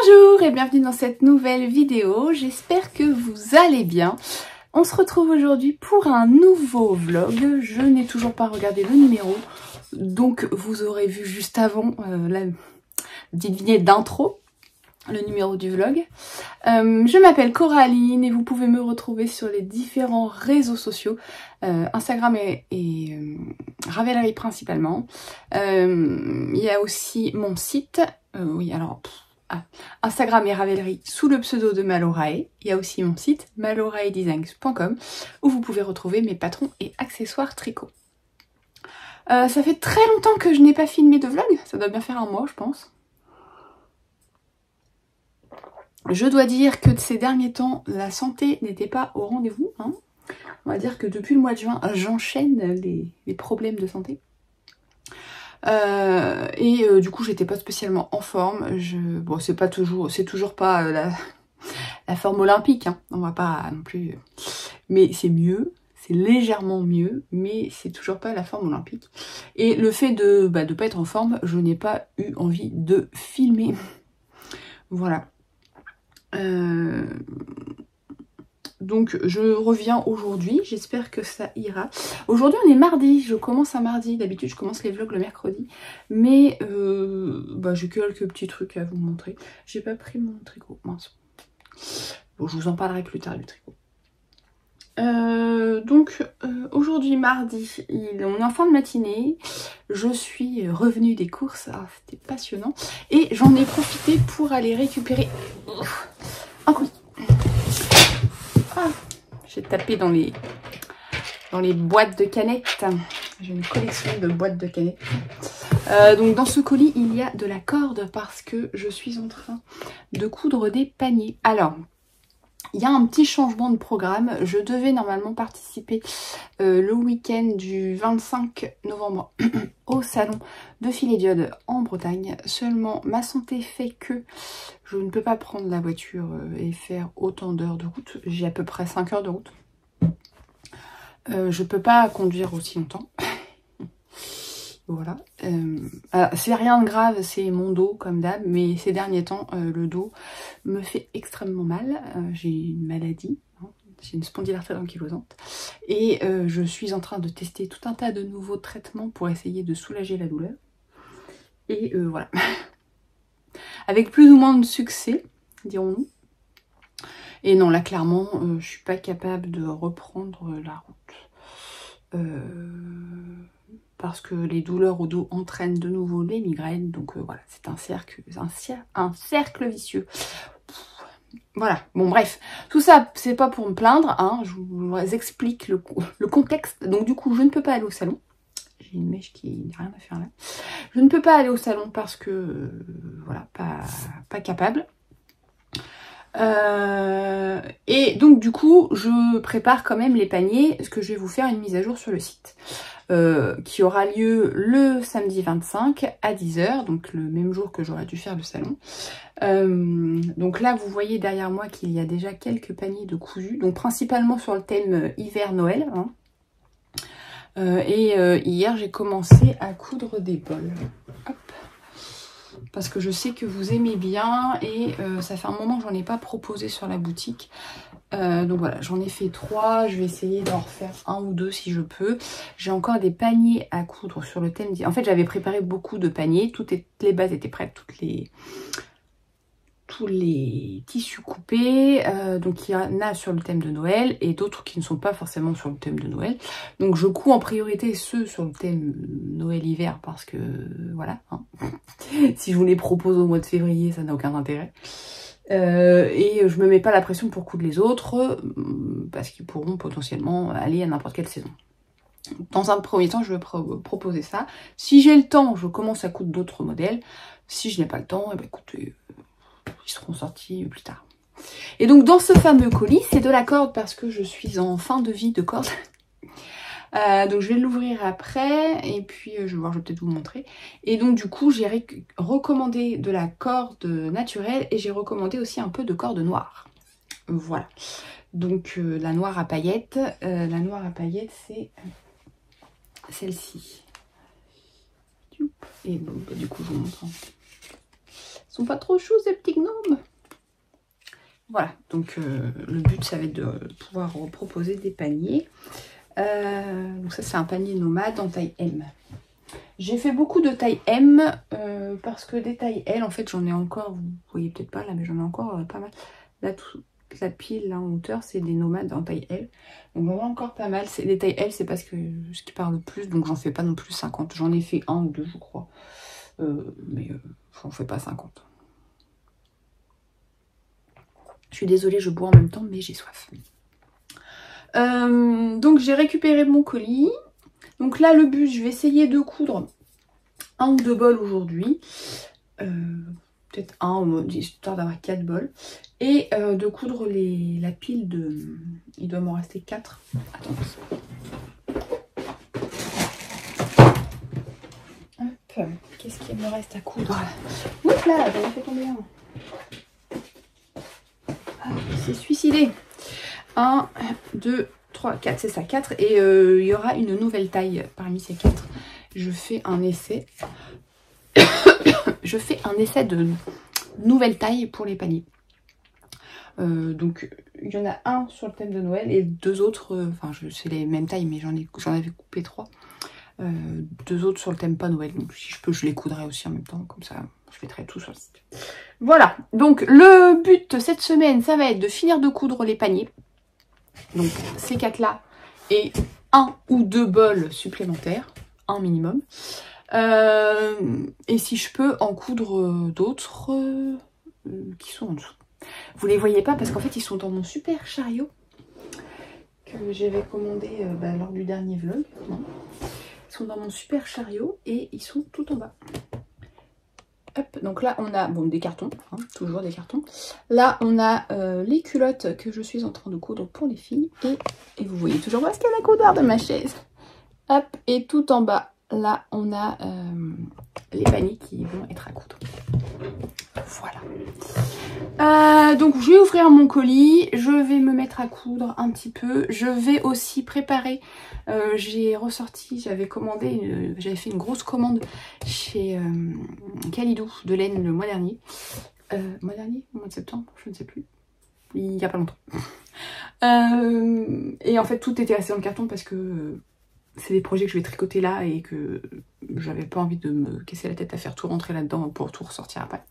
Bonjour et bienvenue dans cette nouvelle vidéo, j'espère que vous allez bien. On se retrouve aujourd'hui pour un nouveau vlog. Je n'ai toujours pas regardé le numéro, donc vous aurez vu juste avant la petite vignette d'intro, le numéro du vlog. Je m'appelle Coraline et vous pouvez me retrouver sur les différents réseaux sociaux, Instagram et Ravelry principalement. Il y a aussi mon site, oui alors... Instagram et Ravelry sous le pseudo de Malorae. Il y a aussi mon site maloraedesigns.com où vous pouvez retrouver mes patrons et accessoires tricot. Ça fait très longtemps que je n'ai pas filmé de vlog, ça doit bien faire un mois je pense. Je dois dire que ces derniers temps, la santé n'était pas au rendez-vous. Hein. On va dire que depuis le mois de juin, j'enchaîne les problèmes de santé. Du coup j'étais pas spécialement en forme. Bon c'est toujours pas la forme olympique, hein. On va pas non plus, mais c'est mieux, c'est légèrement mieux, mais c'est toujours pas la forme olympique. Et le fait de pas être en forme, je n'ai pas eu envie de filmer. Voilà. Donc je reviens aujourd'hui, j'espère que ça ira. Aujourd'hui on est mardi, je commence un mardi, d'habitude je commence les vlogs le mercredi. Mais j'ai quelques petits trucs à vous montrer. J'ai pas pris mon tricot, mince. Bon je vous en parlerai plus tard du tricot. Aujourd'hui mardi, on est en fin de matinée, je suis revenue des courses, c'était passionnant. Et j'en ai profité pour aller récupérer un colis. J'ai tapé dans les boîtes de canettes. J'ai une collection de boîtes de canettes. Donc dans ce colis, il y a de la corde parce que je suis en train de coudre des paniers. Alors, il y a un petit changement de programme. Je devais normalement participer le week-end du 25 novembre au salon de Filet-Diode en Bretagne. Seulement, ma santé fait que je ne peux pas prendre la voiture et faire autant d'heures de route. J'ai à peu près 5 heures de route. Je peux pas conduire aussi longtemps. Voilà. C'est rien de grave, c'est mon dos comme d'hab, mais ces derniers temps, le dos me fait extrêmement mal. J'ai une maladie, hein, j'ai une spondylarthrite ankylosante. Et je suis en train de tester tout un tas de nouveaux traitements pour essayer de soulager la douleur. Et voilà. Avec plus ou moins de succès, dirons-nous. Et non, là clairement, je suis pas capable de reprendre la route. Parce que les douleurs au dos entraînent de nouveau les migraines. Donc voilà, c'est un cercle vicieux. Voilà, bon bref, tout ça c'est pas pour me plaindre, hein, je vous explique le contexte. Donc du coup je ne peux pas aller au salon. J'ai une mèche qui n'a rien à faire là. Je ne peux pas aller au salon parce que voilà, pas capable. Et donc du coup je prépare quand même les paniers, parce que je vais vous faire une mise à jour sur le site qui aura lieu le samedi 25 à 10 h, donc le même jour que j'aurais dû faire le salon. Donc là vous voyez derrière moi qu'il y a déjà quelques paniers de cousu, donc principalement sur le thème hiver-Noël, hein. Hier j'ai commencé à coudre des bols. Hop. Parce que je sais que vous aimez bien et ça fait un moment que j'en ai pas proposé sur la boutique. Donc voilà, j'en ai fait 3, je vais essayer d'en refaire 1 ou 2 si je peux. J'ai encore des paniers à coudre sur le thème. En fait j'avais préparé beaucoup de paniers, toutes les bases étaient prêtes, tous les tissus coupés, donc il y en a sur le thème de Noël et d'autres qui ne sont pas forcément sur le thème de Noël. Donc je couds en priorité ceux sur le thème Noël-Hiver parce que voilà, hein. Si je vous les propose au mois de février, ça n'a aucun intérêt. Et je me mets pas la pression pour coudre les autres parce qu'ils pourront potentiellement aller à n'importe quelle saison. Dans un premier temps, je vais proposer ça. Si j'ai le temps, je commence à coudre d'autres modèles. Si je n'ai pas le temps, écoutez, ils seront sortis plus tard. Et donc dans ce fameux colis, c'est de la corde parce que je suis en fin de vie de corde. Donc je vais l'ouvrir après et puis je vais peut-être vous montrer. Et donc du coup j'ai recommandé de la corde naturelle et j'ai recommandé aussi un peu de corde noire. Voilà. Donc la noire à paillettes. La noire à paillettes c'est celle-ci. Et donc du coup je vous montre. Ils sont pas trop choux ces petits gnomes. Voilà, donc le but ça va être de pouvoir proposer des paniers. Donc ça c'est un panier nomade en taille M. J'ai fait beaucoup de taille M parce que des tailles L en fait j'en ai encore, vous voyez peut-être pas là mais j'en ai encore pas mal. Là toute la pile là en hauteur c'est des nomades en taille L. Donc j'en ai encore pas mal. Les tailles L c'est parce que ce qui parle le plus donc j'en fais pas non plus 50. J'en ai fait un ou deux je crois. Mais j'en fais pas 50. Je suis désolée, je bois en même temps, mais j'ai soif. Donc j'ai récupéré mon colis. Donc là, le but, je vais essayer de coudre un ou deux bols aujourd'hui. Peut-être un, histoire d'avoir 4 bols. Et de coudre la pile de... Il doit m'en rester 4. Attends. Hop. Qu'est-ce qu'il me reste à coudre? Oups là, j'en ai fait tomber un. C'est suicidé. 1, 2, 3, 4, c'est ça, 4. Et il y aura une nouvelle taille parmi ces 4. Je fais un essai. Je fais un essai de nouvelle taille pour les paniers. Donc il y en a un sur le thème de Noël et deux autres, enfin c'est les mêmes tailles mais j'en avais coupé 3. 2 autres sur le thème pas Noël. Donc si je peux je les coudrai aussi en même temps, comme ça je mettrai tout sur le site. Voilà, donc le but cette semaine, ça va être de finir de coudre les paniers. Donc ces 4 là et 1 ou 2 bols supplémentaires, un minimum. Et si je peux en coudre d'autres qui sont en dessous. Vous les voyez pas parce qu'en fait ils sont dans mon super chariot que j'avais commandé lors du dernier vlog. Ils sont dans mon super chariot et ils sont tout en bas. Hop, donc là on a des cartons, hein, toujours des cartons. Là on a les culottes que je suis en train de coudre pour les filles. Et vous voyez toujours pas ce qu'il y a la coudoir de ma chaise. Hop, et tout en bas, là on a les paniers qui vont être à coudre. Voilà. Donc je vais ouvrir mon colis, je vais me mettre à coudre un petit peu. Je vais aussi préparer, j'ai ressorti, j'avais fait une grosse commande chez Kalidou de laine le mois dernier. Mois dernier, au mois de septembre, je ne sais plus. Il n'y a pas longtemps. Et en fait tout était resté dans le carton parce que c'est des projets que je vais tricoter là et que j'avais pas envie de me casser la tête à faire tout rentrer là-dedans pour tout ressortir après.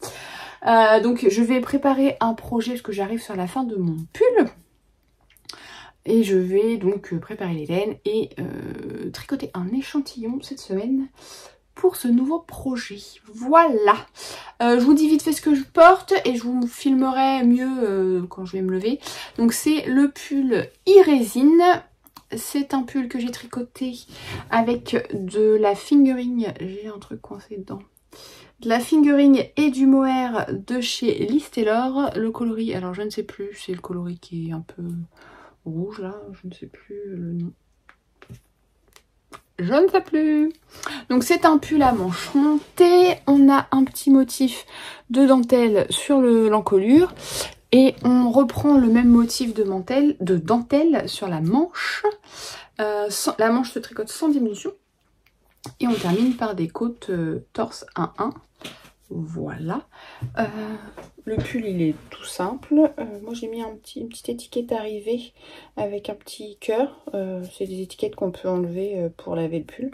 Donc je vais préparer un projet parce que j'arrive sur la fin de mon pull. Et je vais donc préparer les laines et tricoter un échantillon cette semaine pour ce nouveau projet. Voilà. Je vous dis vite fait ce que je porte et je vous filmerai mieux quand je vais me lever. Donc c'est le pull e-résine. C'est un pull que j'ai tricoté avec de la fingering. J'ai un truc coincé dedans. De la fingering et du mohair de chez Liz Taylor. Le coloris, alors je ne sais plus, c'est le coloris qui est un peu rouge là, je ne sais plus le nom. Je ne sais plus. Donc c'est un pull à manches montées. On a un petit motif de dentelle sur l'encolure. Et on reprend le même motif de dentelle sur la manche. La manche se tricote sans diminution. Et on termine par des côtes torse 1-1. Voilà. Le pull il est tout simple. Moi j'ai mis une petite étiquette arrivée avec un petit cœur. C'est des étiquettes qu'on peut enlever pour laver le pull.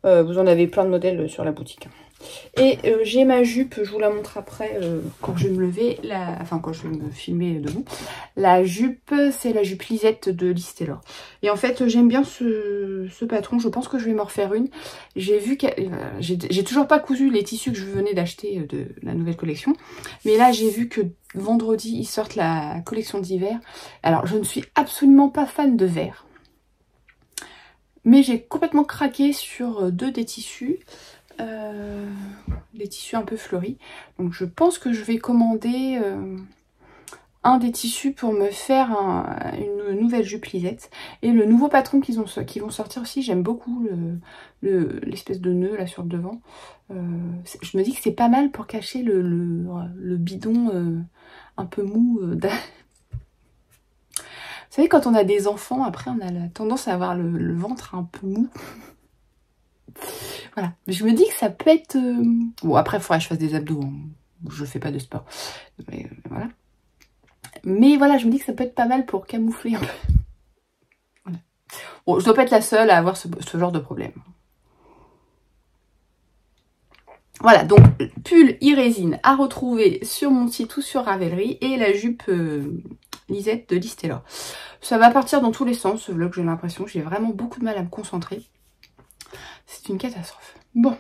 Vous en avez plein de modèles sur la boutique. Et j'ai ma jupe, je vous la montre après quand je vais me lever, enfin quand je vais me filmer debout. La jupe, c'est la jupe Lisette de Liz Taylor. Et en fait, j'aime bien ce patron, je pense que je vais m'en refaire une. J'ai vu que j'ai toujours pas cousu les tissus que je venais d'acheter de la nouvelle collection. Mais là, j'ai vu que vendredi, ils sortent la collection d'hiver. Alors, je ne suis absolument pas fan de vert. Mais j'ai complètement craqué sur 2 des tissus. Des tissus un peu fleuris. Donc je pense que je vais commander un des tissus pour me faire une nouvelle jupe Lisette. Et le nouveau patron qu'ils vont sortir aussi, j'aime beaucoup l'espèce de nœud là sur le devant. Je me dis que c'est pas mal pour cacher le bidon un peu mou. Vous savez, quand on a des enfants, après on a la tendance à avoir le ventre un peu mou. Voilà, je me dis que ça peut être... Bon, après, il faudra que je fasse des abdos. Hein. je fais pas de sport. Mais, voilà. Mais voilà, je me dis que ça peut être pas mal pour camoufler un peu. Voilà. Bon, je dois pas être la seule à avoir ce genre de problème. Voilà, donc pull e-résine à retrouver sur mon site ou sur Ravelry et la jupe Lisette de Listella. Ça va partir dans tous les sens ce vlog, j'ai l'impression. J'ai vraiment beaucoup de mal à me concentrer. C'est une catastrophe. Bon,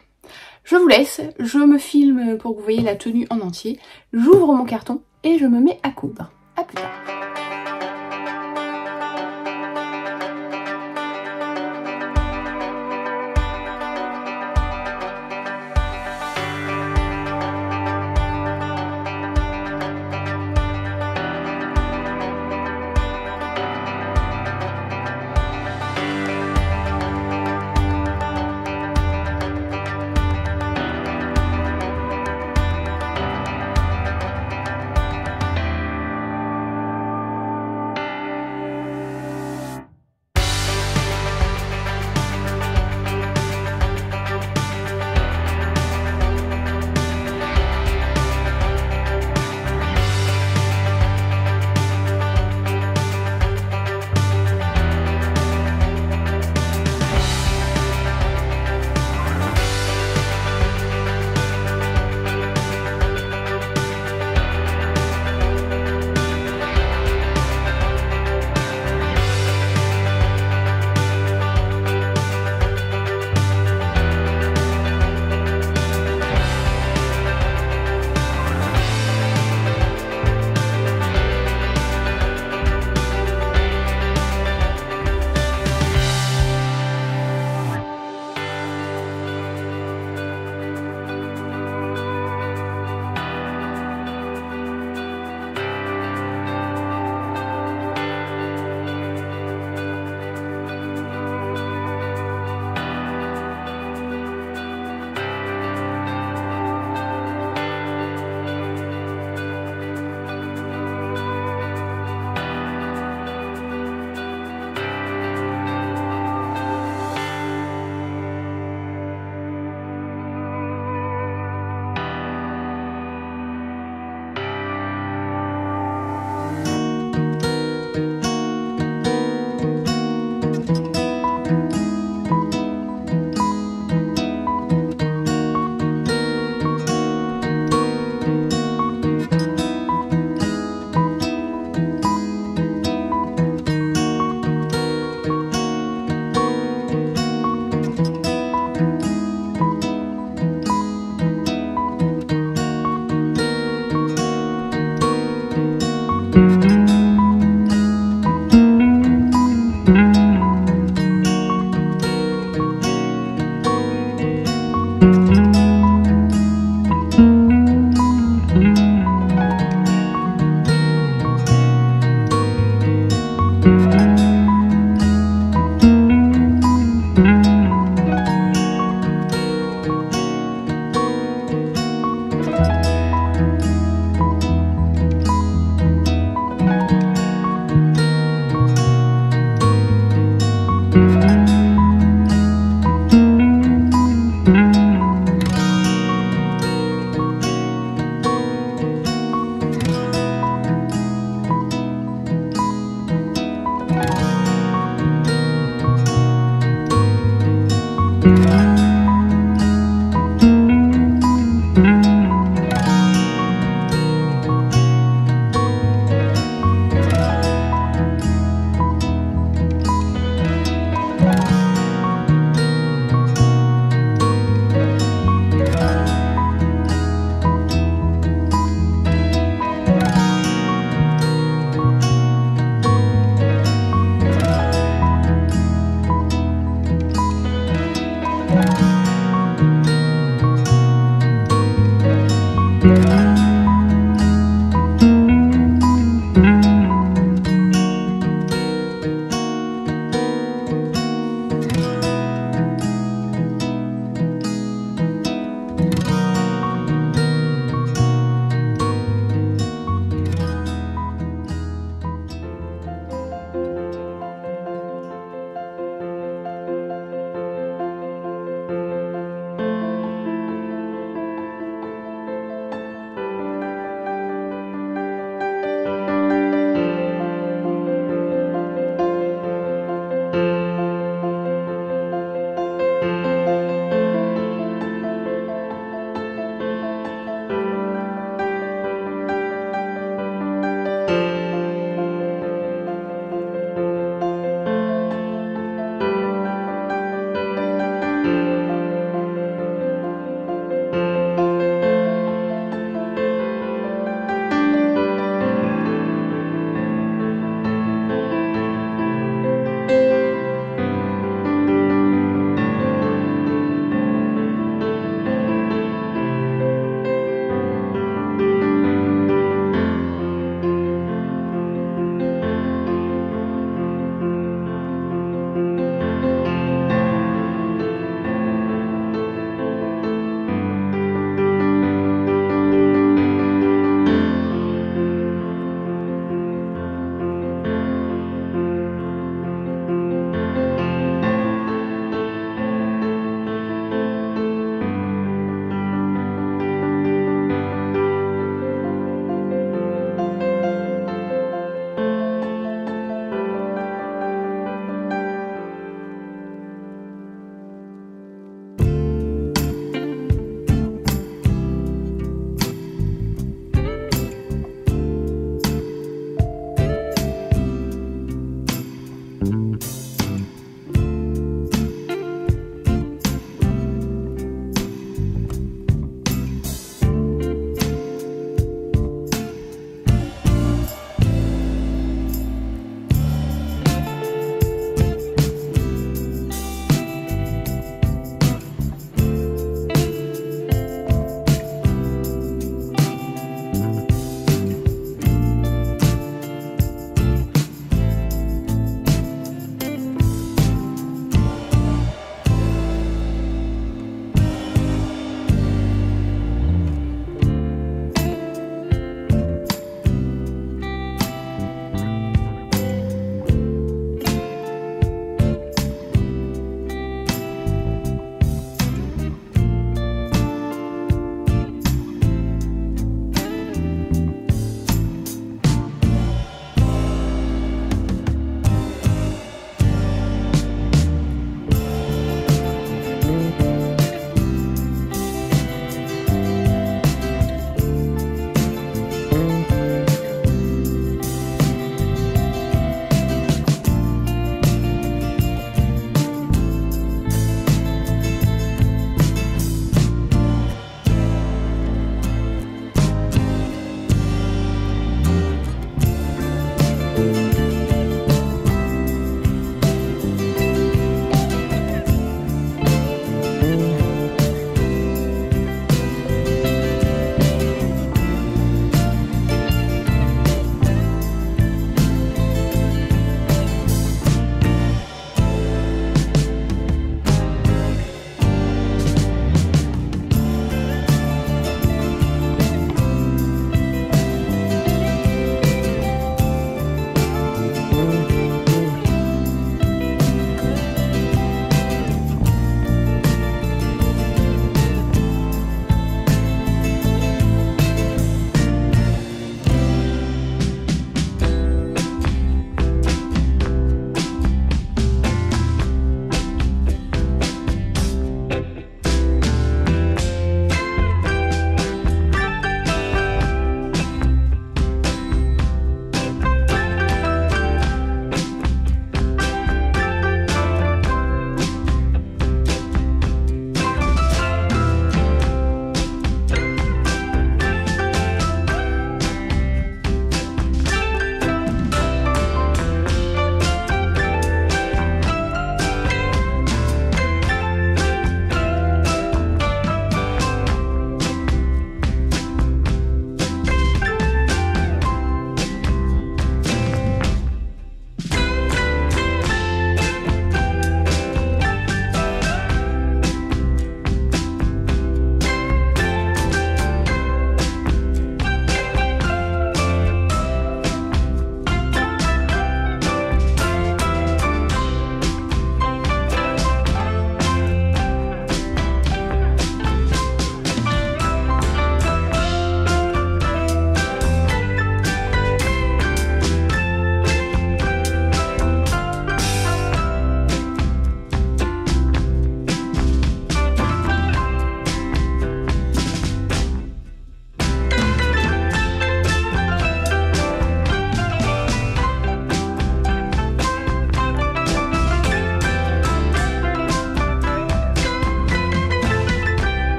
je vous laisse. Je me filme pour que vous voyez la tenue en entier. J'ouvre mon carton et je me mets à coudre. À plus tard.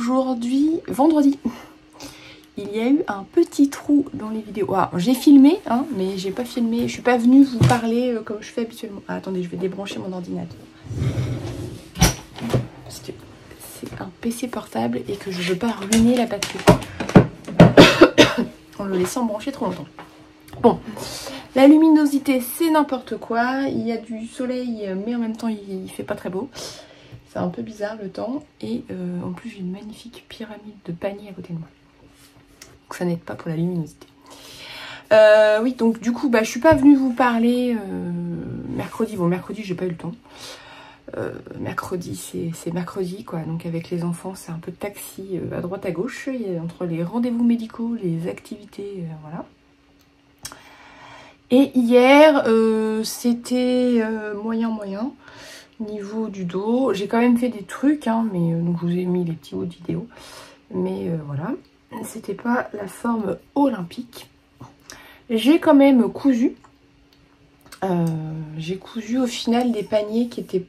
aujourd'hui, vendredi, il y a eu un petit trou dans les vidéos. J'ai filmé, hein, mais j'ai pas filmé, je suis pas venue vous parler comme je fais habituellement. Attendez, je vais débrancher mon ordinateur. Parce que c'est un PC portable et que je veux pas ruiner la batterie en le laissant brancher trop longtemps. Bon, la luminosité c'est n'importe quoi, il y a du soleil mais en même temps il fait pas très beau. C'est un peu bizarre le temps et en plus j'ai une magnifique pyramide de paniers à côté de moi. Donc ça n'aide pas pour la luminosité. Oui, donc du coup, je suis pas venue vous parler mercredi. Bon, mercredi, j'ai pas eu le temps. Mercredi, c'est mercredi, quoi. Donc avec les enfants, c'est un peu de taxi à droite à gauche. Entre les rendez-vous médicaux, les activités, voilà. Et hier, c'était moyen. Niveau du dos. J'ai quand même fait des trucs, hein, mais donc je vous ai mis les petits bouts de vidéo. Mais voilà. C'était pas la forme olympique. J'ai quand même cousu. J'ai cousu au final des paniers qui étaient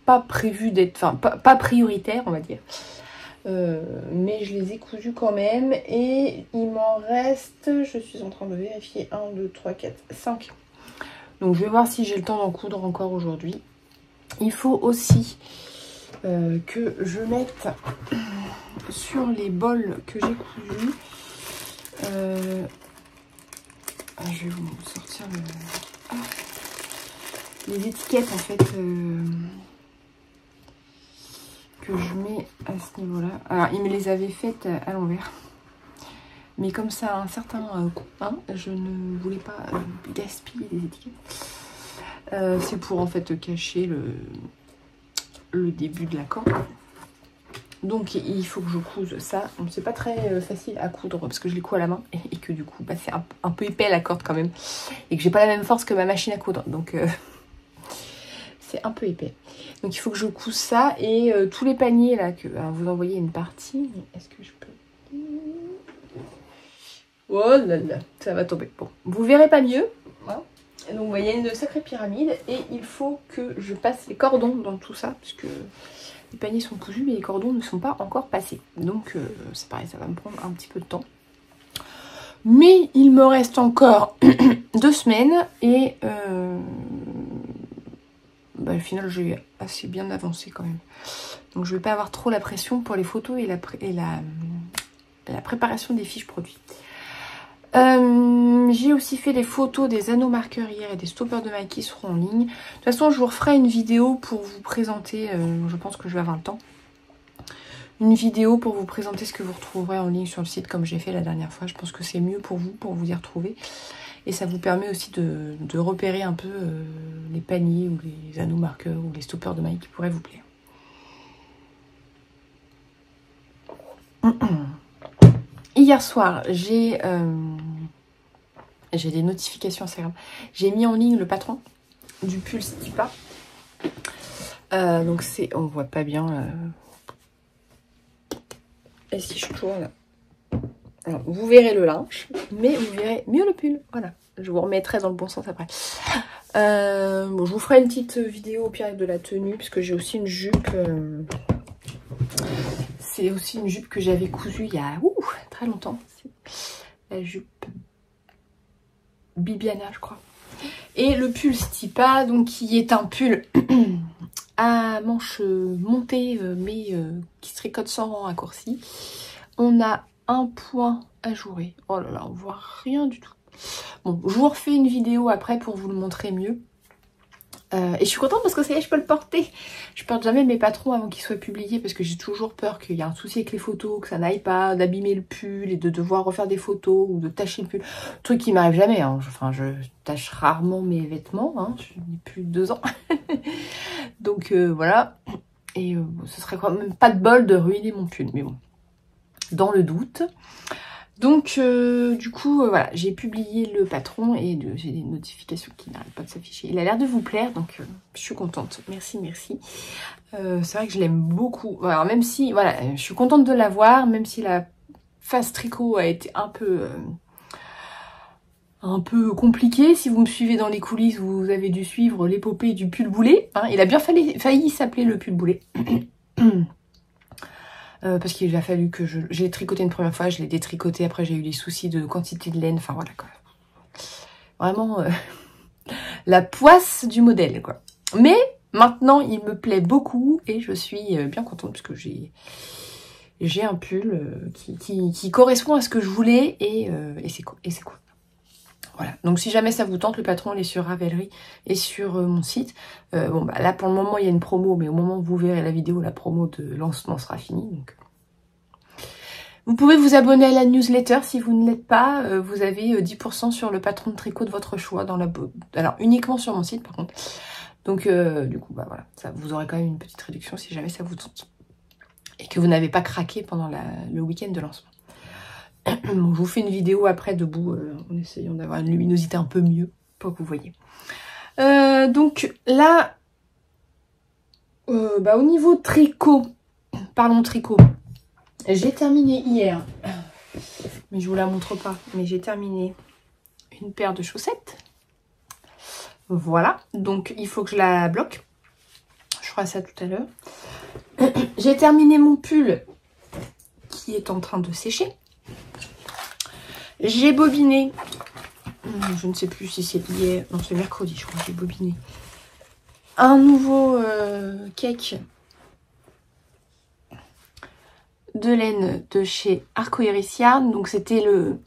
pas prévus d'être... Enfin, pas prioritaires, on va dire. Mais je les ai cousus quand même. Et il m'en reste... Je suis en train de vérifier. 1, 2, 3, 4, 5. Donc je vais voir si j'ai le temps d'en coudre encore aujourd'hui. Il faut aussi que je mette... sur les bols que j'ai cousus, je vais vous sortir les étiquettes en fait que je mets à ce niveau là. Alors ils me les avaient faites à l'envers, mais comme ça a un certain coût, hein, je ne voulais pas gaspiller les étiquettes. C'est pour en fait cacher le début de la corde. Donc il faut que je couse ça. C'est pas très facile à coudre parce que je les couds à la main et que du coup c'est un peu épais la corde quand même. Et que j'ai pas la même force que ma machine à coudre. Donc c'est un peu épais. Donc il faut que je couse ça. Et tous les paniers là, alors, vous envoyez une partie. Mais est-ce que je peux... Oh là là, ça va tomber. Bon, vous verrez pas mieux. Voilà. Donc vous voyez une sacrée pyramide. Et il faut que je passe les cordons dans tout ça. Parce que... les paniers sont cousus mais les cordons ne sont pas encore passés. Donc c'est pareil, ça va me prendre un petit peu de temps. Mais il me reste encore 2 semaines et au final j'ai assez bien avancé quand même. Donc je vais pas avoir trop la pression pour les photos et la préparation des fiches produits. J'ai aussi fait les photos des anneaux marqueurs hier et des stoppers de mailles qui seront en ligne. De toute façon, je vous referai une vidéo pour vous présenter, je pense que je vais avoir le temps. Une vidéo pour vous présenter ce que vous retrouverez en ligne sur le site comme j'ai fait la dernière fois. Je pense que c'est mieux pour vous y retrouver. Et ça vous permet aussi de repérer un peu les paniers ou les anneaux marqueurs ou les stoppers de mailles qui pourraient vous plaire. Hier soir, j'ai des notifications Instagram. J'ai mis en ligne le patron du pull Stipa. Donc c'est, on voit pas bien. Et si je tourne, alors, vous verrez le linge, mais vous verrez mieux le pull. Voilà, je vous remettrai dans le bon sens après. Bon, je vous ferai une petite vidéo au pire de la tenue, puisque j'ai aussi une jupe. C'est aussi une jupe que j'avais cousue il y a très longtemps. La jupe Bibiana, je crois. Et le pull Stipa, donc qui est un pull à manches montées, mais qui se tricote sans rang raccourci. On a un point ajouré. Oh là là, on voit rien du tout. Bon, je vous refais une vidéo après pour vous le montrer mieux. Et je suis contente parce que ça y est, je peux le porter. Je porte jamais mes patrons avant qu'ils soient publiés parce que j'ai toujours peur qu'il y ait un souci avec les photos, que ça n'aille pas, d'abîmer le pull et de devoir refaire des photos ou de tacher le pull. Truc qui m'arrive jamais. Hein. Enfin, je tâche rarement mes vêtements. Hein. Je n'ai plus de 2 ans. Donc voilà. Et ce serait quand même pas de bol de ruiner mon pull. Mais bon, dans le doute. Donc du coup voilà, j'ai publié le patron et j'ai des notifications qui n'arrêtent pas de s'afficher. Il a l'air de vous plaire, donc je suis contente. Merci, merci. C'est vrai que je l'aime beaucoup. Alors même si, voilà, je suis contente de l'avoir, même si la phase tricot a été un peu compliquée. Si vous me suivez dans les coulisses, vous avez dû suivre l'épopée du pull boulet. Hein. Il a bien failli s'appeler le pull boulet. parce qu'il a fallu que j'ai tricoté une première fois, je l'ai détricoté, après j'ai eu des soucis de quantité de laine, enfin voilà quoi. Vraiment la poisse du modèle quoi. Mais maintenant il me plaît beaucoup et je suis bien contente parce que j'ai un pull qui correspond à ce que je voulais et c'est cool. Voilà, donc si jamais ça vous tente, le patron il est sur Ravelry et sur mon site. Bon bah là pour le moment il y a une promo, mais au moment où vous verrez la vidéo, la promo de lancement sera finie. Donc vous pouvez vous abonner à la newsletter si vous ne l'êtes pas. Vous avez 10% sur le patron de tricot de votre choix dans la alors uniquement sur mon site par contre. Donc du coup bah voilà, ça, vous aurez quand même une petite réduction si jamais ça vous tente et que vous n'avez pas craqué pendant le week-end de lancement. Bon, je vous fais une vidéo après debout en essayant d'avoir une luminosité un peu mieux pour que vous voyez. Donc là, au niveau tricot, parlons tricot, j'ai terminé hier, mais je vous la montre pas, mais j'ai terminé une paire de chaussettes. Voilà, donc il faut que je la bloque. Je ferai ça tout à l'heure. J'ai terminé mon pull qui est en train de sécher. J'ai bobiné, je ne sais plus si c'est hier, non c'est mercredi je crois que j'ai bobiné, un nouveau cake de laine de chez Arcoiris Yarn. Donc c'était le...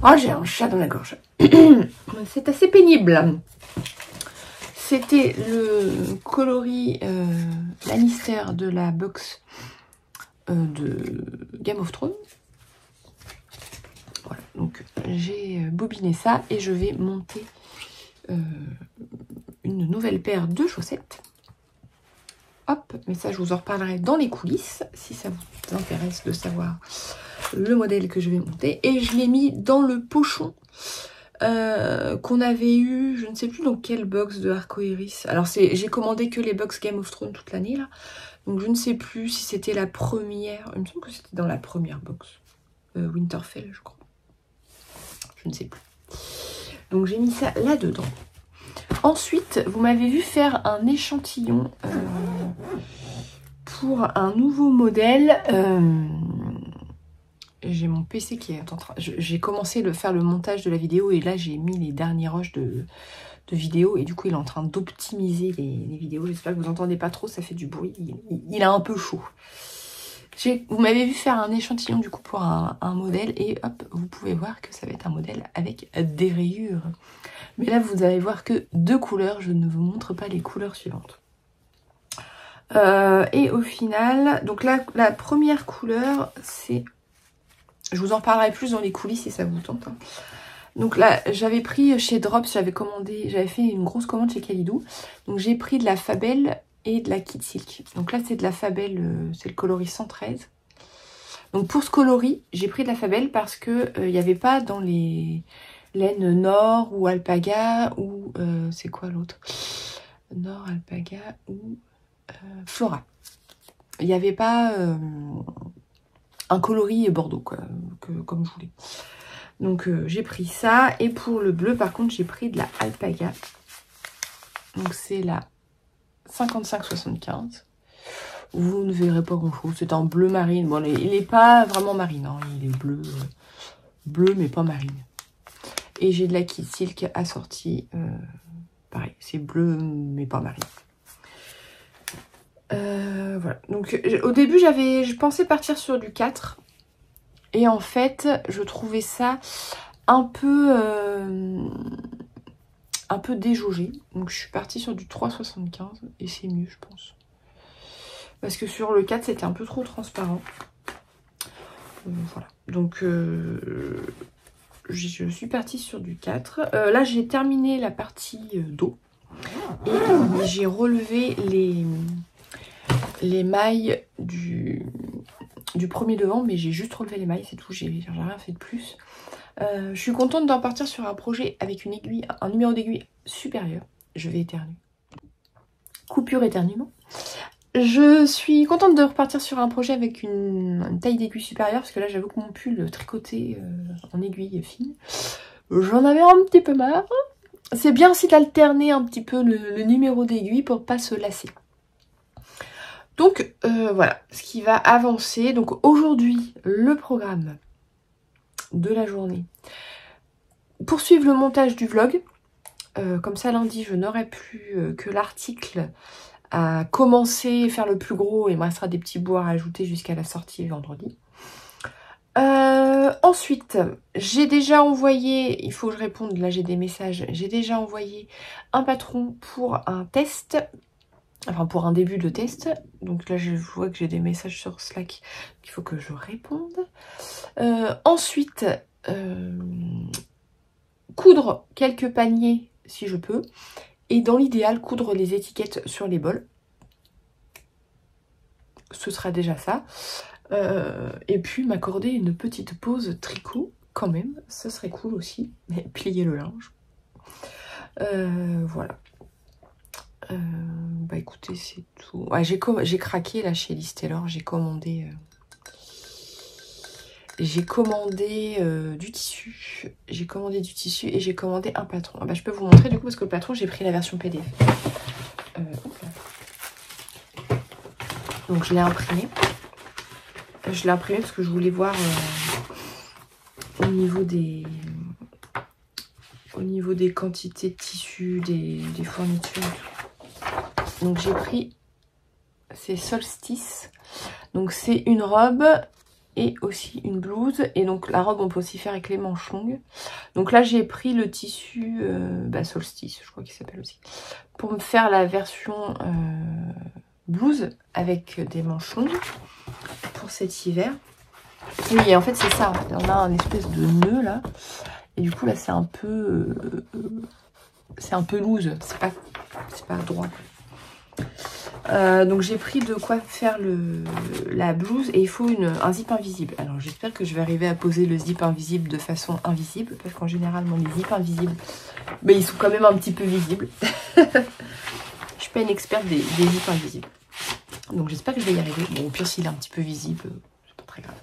Oh j'ai un chat dans la gorge. C'est assez pénible. C'était le coloris Lannister de la box de Game of Thrones. Voilà, donc j'ai bobiné ça et je vais monter une nouvelle paire de chaussettes. Hop, mais ça je vous en reparlerai dans les coulisses si ça vous intéresse de savoir le modèle que je vais monter. Et je l'ai mis dans le pochon qu'on avait eu, je ne sais plus dans quelle box de Arcoiris. Alors j'ai commandé que les box Game of Thrones toute l'année là, donc je ne sais plus si c'était la première, il me semble que c'était dans la première box, Winterfell je crois. Je ne sais plus. Donc j'ai mis ça là-dedans. Ensuite, vous m'avez vu faire un échantillon pour un nouveau modèle. J'ai mon PC qui est en train... J'ai commencé à faire le montage de la vidéo et là j'ai mis les derniers rushs de vidéo et du coup il est en train d'optimiser les vidéos. J'espère que vous n'entendez pas trop, ça fait du bruit. Il a un peu chaud. Vous m'avez vu faire un échantillon du coup pour un modèle et hop, vous pouvez voir que ça va être un modèle avec des rayures. Mais là, vous allez voir que 2 couleurs, je ne vous montre pas les couleurs suivantes. Et au final, donc là, la première couleur, c'est... Je vous en reparlerai plus dans les coulisses si ça vous tente. Hein. Donc là, j'avais pris chez Drops, j'avais fait une grosse commande chez Kalidou. Donc j'ai pris de la Fabelle et de la Kid Silk. Donc là c'est de la Fabelle, c'est le coloris 113. Donc pour ce coloris, j'ai pris de la Fabelle parce que il n'y avait pas dans les laines Nord ou Alpaga ou c'est quoi l'autre, Nord, Alpaga ou Flora. Il n'y avait pas un coloris Bordeaux quoi, comme je voulais. Donc j'ai pris ça. Et pour le bleu par contre j'ai pris de la Alpaga. Donc c'est la 55-75. Vous ne verrez pas grand chose. C'est un bleu marine. Bon, il n'est pas vraiment marine. Hein. Il est bleu. Bleu mais pas marine. Et j'ai de la Kid Silk assortie. Pareil, c'est bleu mais pas marine. Voilà. Donc au début je pensais partir sur du 4. Et en fait je trouvais ça un peu déjaugé. Donc je suis partie sur du 3,75 et c'est mieux je pense. Parce que sur le 4 c'était un peu trop transparent. Voilà. Donc je suis partie sur du 4. Là j'ai terminé la partie dos. Et j'ai relevé les mailles du premier devant. Mais j'ai juste relevé les mailles, c'est tout. J'ai rien fait de plus. Je suis contente d'en partir sur un projet avec une aiguille, un numéro d'aiguille supérieur. Je vais éternuer. Coupure éternuement. Je suis contente de repartir sur un projet avec une taille d'aiguille supérieure. Parce que là j'avoue que mon pull tricoté en aiguille fine, j'en avais un petit peu marre. C'est bien aussi d'alterner un petit peu le numéro d'aiguille pour pas se lasser. Donc voilà ce qui va avancer. Donc aujourd'hui, le programme de la journée. Poursuivre le montage du vlog. Comme ça, lundi, je n'aurai plus que l'article à commencer, faire le plus gros. Et il me restera des petits bouts à rajouter jusqu'à la sortie vendredi. Ensuite, j'ai déjà envoyé, il faut que je réponde, là j'ai des messages, j'ai déjà envoyé un patron pour un test, enfin pour un début de test. Donc là je vois que j'ai des messages sur Slack, il faut que je réponde. Ensuite, coudre quelques paniers si je peux, et dans l'idéal coudre les étiquettes sur les bols. Ce sera déjà ça. Et puis m'accorder une petite pause tricot quand même, ça serait cool aussi, mais plier le linge. Voilà. Bah écoutez, c'est tout. Ouais, j'ai craqué là chez Liz Taylor, j'ai commandé du tissu. J'ai commandé du tissu et j'ai commandé un patron. Ah bah, je peux vous montrer du coup parce que le patron, j'ai pris la version PDF. Donc je l'ai imprimé. Je l'ai imprimé parce que je voulais voir au niveau des quantités de tissus, des fournitures. Donc j'ai pris, c'est Solstice. Donc c'est une robe et aussi une blouse. Et donc la robe on peut aussi faire avec les manches longues. Donc là j'ai pris le tissu Solstice, je crois qu'il s'appelle aussi. Pour me faire la version blouse avec des manches longues pour cet hiver. Oui, et en fait c'est ça, on a un espèce de nœud là. Et du coup là c'est un peu loose, c'est pas droit. Donc j'ai pris de quoi faire la blouse et il faut un zip invisible. Alors j'espère que je vais arriver à poser le zip invisible de façon invisible, parce qu'en général les zips invisibles, mais ils sont quand même un petit peu visibles. Je suis pas une experte des zips invisibles. Donc j'espère que je vais y arriver. Bon, au pire s'il est un petit peu visible, c'est pas très grave.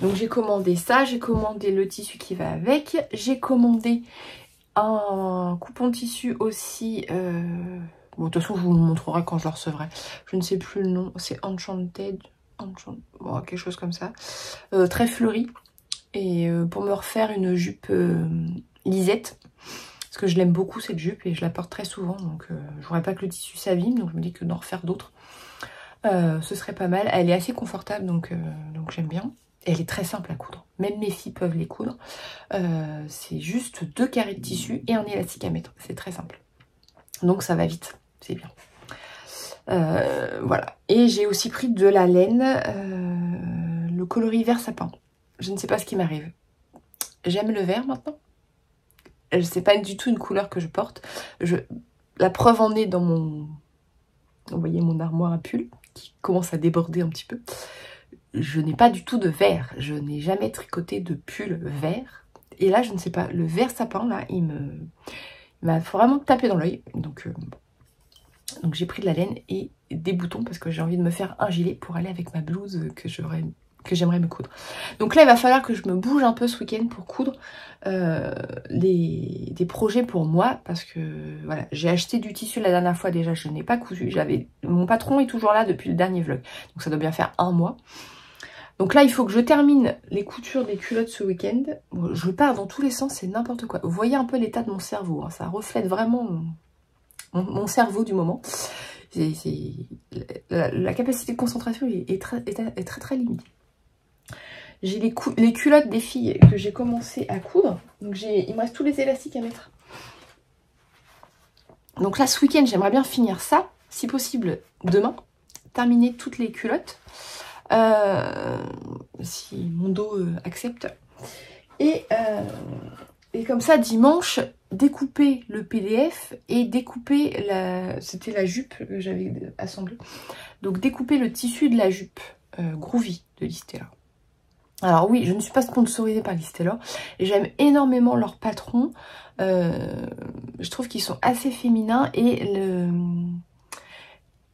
Donc j'ai commandé ça, j'ai commandé le tissu qui va avec, j'ai commandé un coupon de tissu aussi. Bon, de toute façon je vous le montrerai quand je le recevrai. Je ne sais plus le nom, c'est Enchanted, bon, quelque chose comme ça. Très fleuri. Et pour me refaire une jupe lisette. Parce que je l'aime beaucoup cette jupe et je la porte très souvent. Donc je voudrais pas que le tissu s'abîme, donc je me dis que d'en refaire d'autres, ce serait pas mal. Elle est assez confortable, donc j'aime bien. Elle est très simple à coudre. Même mes filles peuvent les coudre. C'est juste 2 carrés de tissu et un élastique à mettre. C'est très simple. Donc ça va vite. C'est bien. Voilà. Et j'ai aussi pris de la laine. Le coloris vert sapin. Je ne sais pas ce qui m'arrive. J'aime le vert maintenant. C'est pas du tout une couleur que je porte. La preuve en est dans mon... Vous voyez mon armoire à pull qui commence à déborder un petit peu. Je n'ai pas du tout de vert. Je n'ai jamais tricoté de pull vert. Et là, je ne sais pas. Le vert sapin, là, il m'a vraiment tapé dans l'œil. Donc j'ai pris de la laine et des boutons parce que j'ai envie de me faire un gilet pour aller avec ma blouse que j'aimerais me coudre. Donc là, il va falloir que je me bouge un peu ce week-end pour coudre des projets pour moi. Parce que voilà, j'ai acheté du tissu la dernière fois déjà, je n'ai pas cousu. Mon patron est toujours là depuis le dernier vlog. Donc ça doit bien faire 1 mois. Donc là, il faut que je termine les coutures des culottes ce week-end. Bon, je pars dans tous les sens, c'est n'importe quoi. Vous voyez un peu l'état de mon cerveau. Hein. Ça reflète vraiment mon cerveau du moment. La capacité de concentration est très limitée. J'ai les culottes des filles que j'ai commencé à coudre. Donc il me reste tous les élastiques à mettre. Donc là, ce week-end, j'aimerais bien finir ça. Si possible, demain. Terminer toutes les culottes. Si mon dos accepte. Et comme ça, dimanche, découper le PDF et découper c'était la jupe que j'avais assemblée. Donc découper le tissu de la jupe Groovy de Liz Taylor. Alors oui, je ne suis pas sponsorisée par Liz Taylor. J'aime énormément leurs patrons. Je trouve qu'ils sont assez féminins et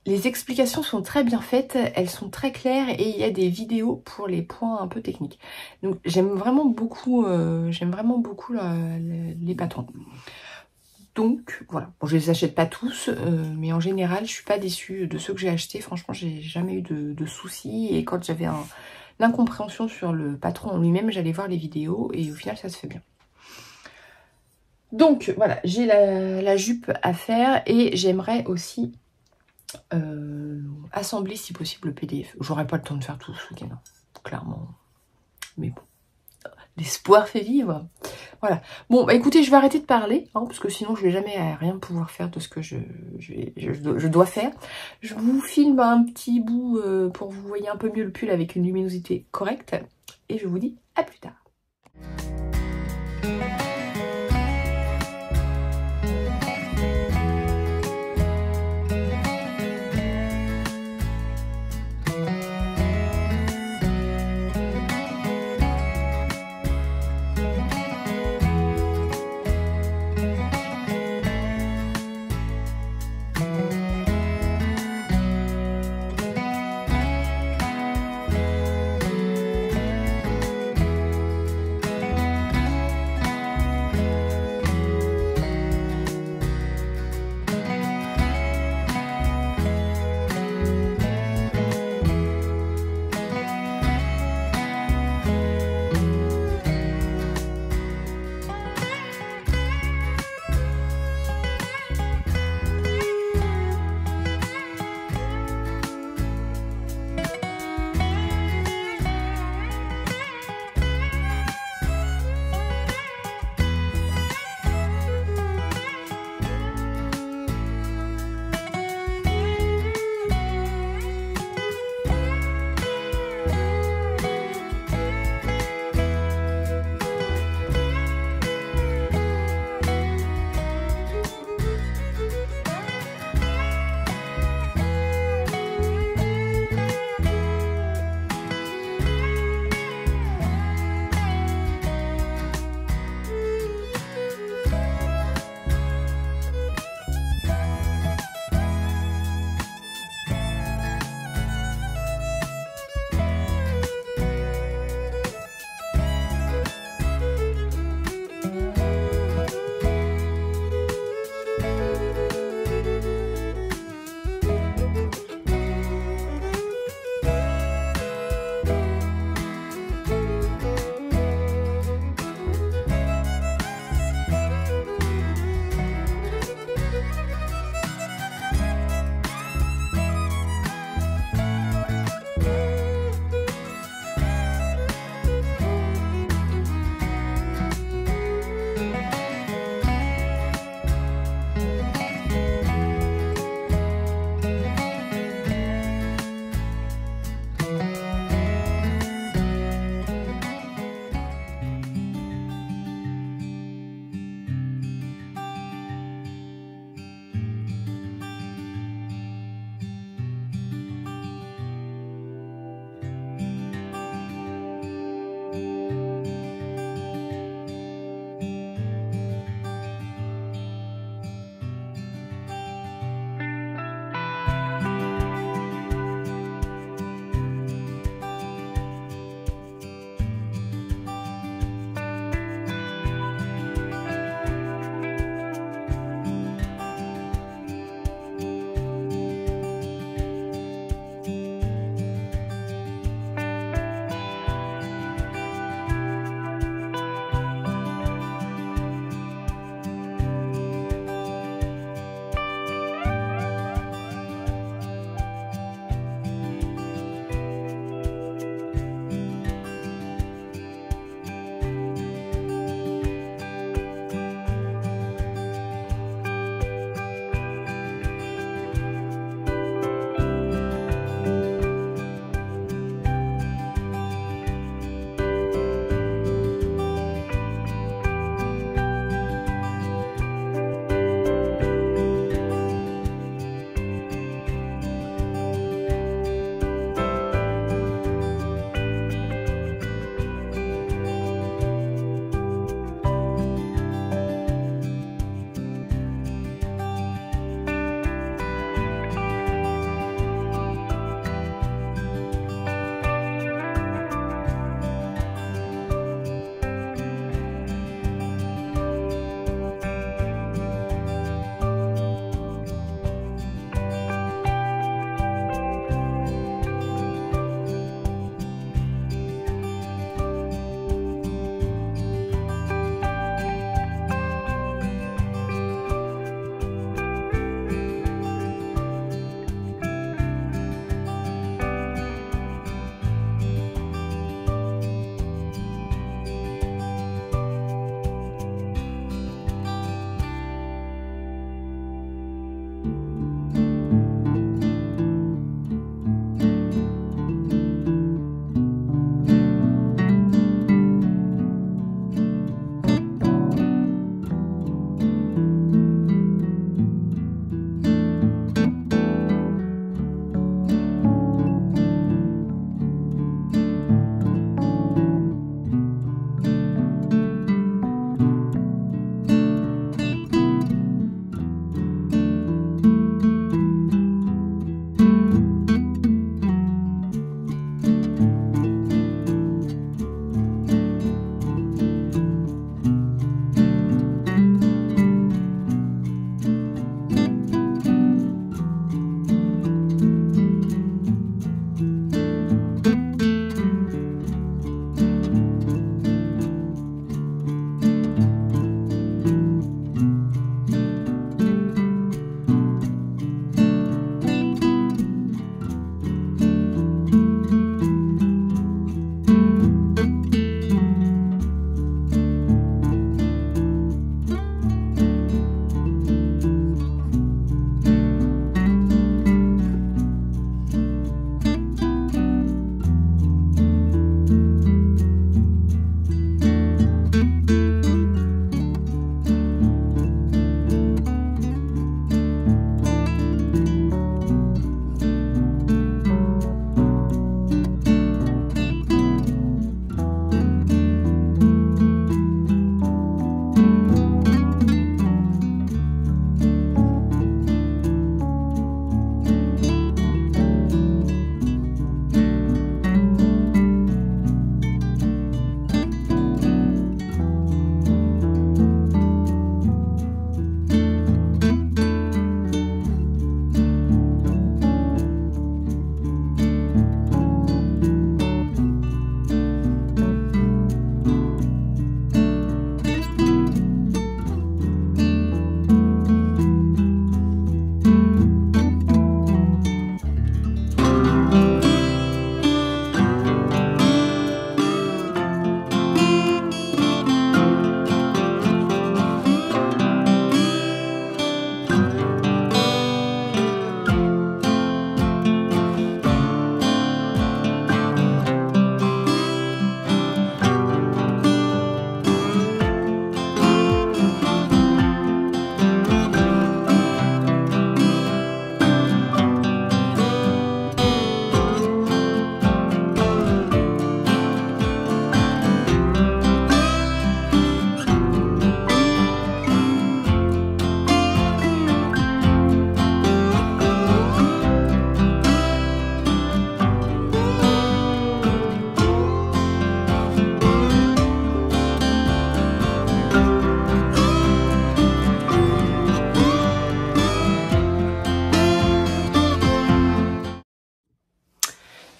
les explications sont très bien faites, elles sont très claires et il y a des vidéos pour les points un peu techniques. Donc j'aime vraiment beaucoup les patrons. Donc voilà, bon, je les achète pas tous, mais en général je suis pas déçue de ceux que j'ai achetés. Franchement, j'ai jamais eu de soucis, et quand j'avais une incompréhension sur le patron en lui-même, j'allais voir les vidéos et au final ça se fait bien. Donc voilà, j'ai la jupe à faire et j'aimerais aussi assembler si possible le PDF. J'aurais pas le temps de faire tout ce week-end, hein, clairement, mais bon. L'espoir fait vivre. Voilà. Bon, bah écoutez, je vais arrêter de parler, hein, parce que sinon je vais jamais rien pouvoir faire de ce que je dois faire. Je vous filme un petit bout pour que vous voyez un peu mieux le pull avec une luminosité correcte. Et je vous dis à plus tard.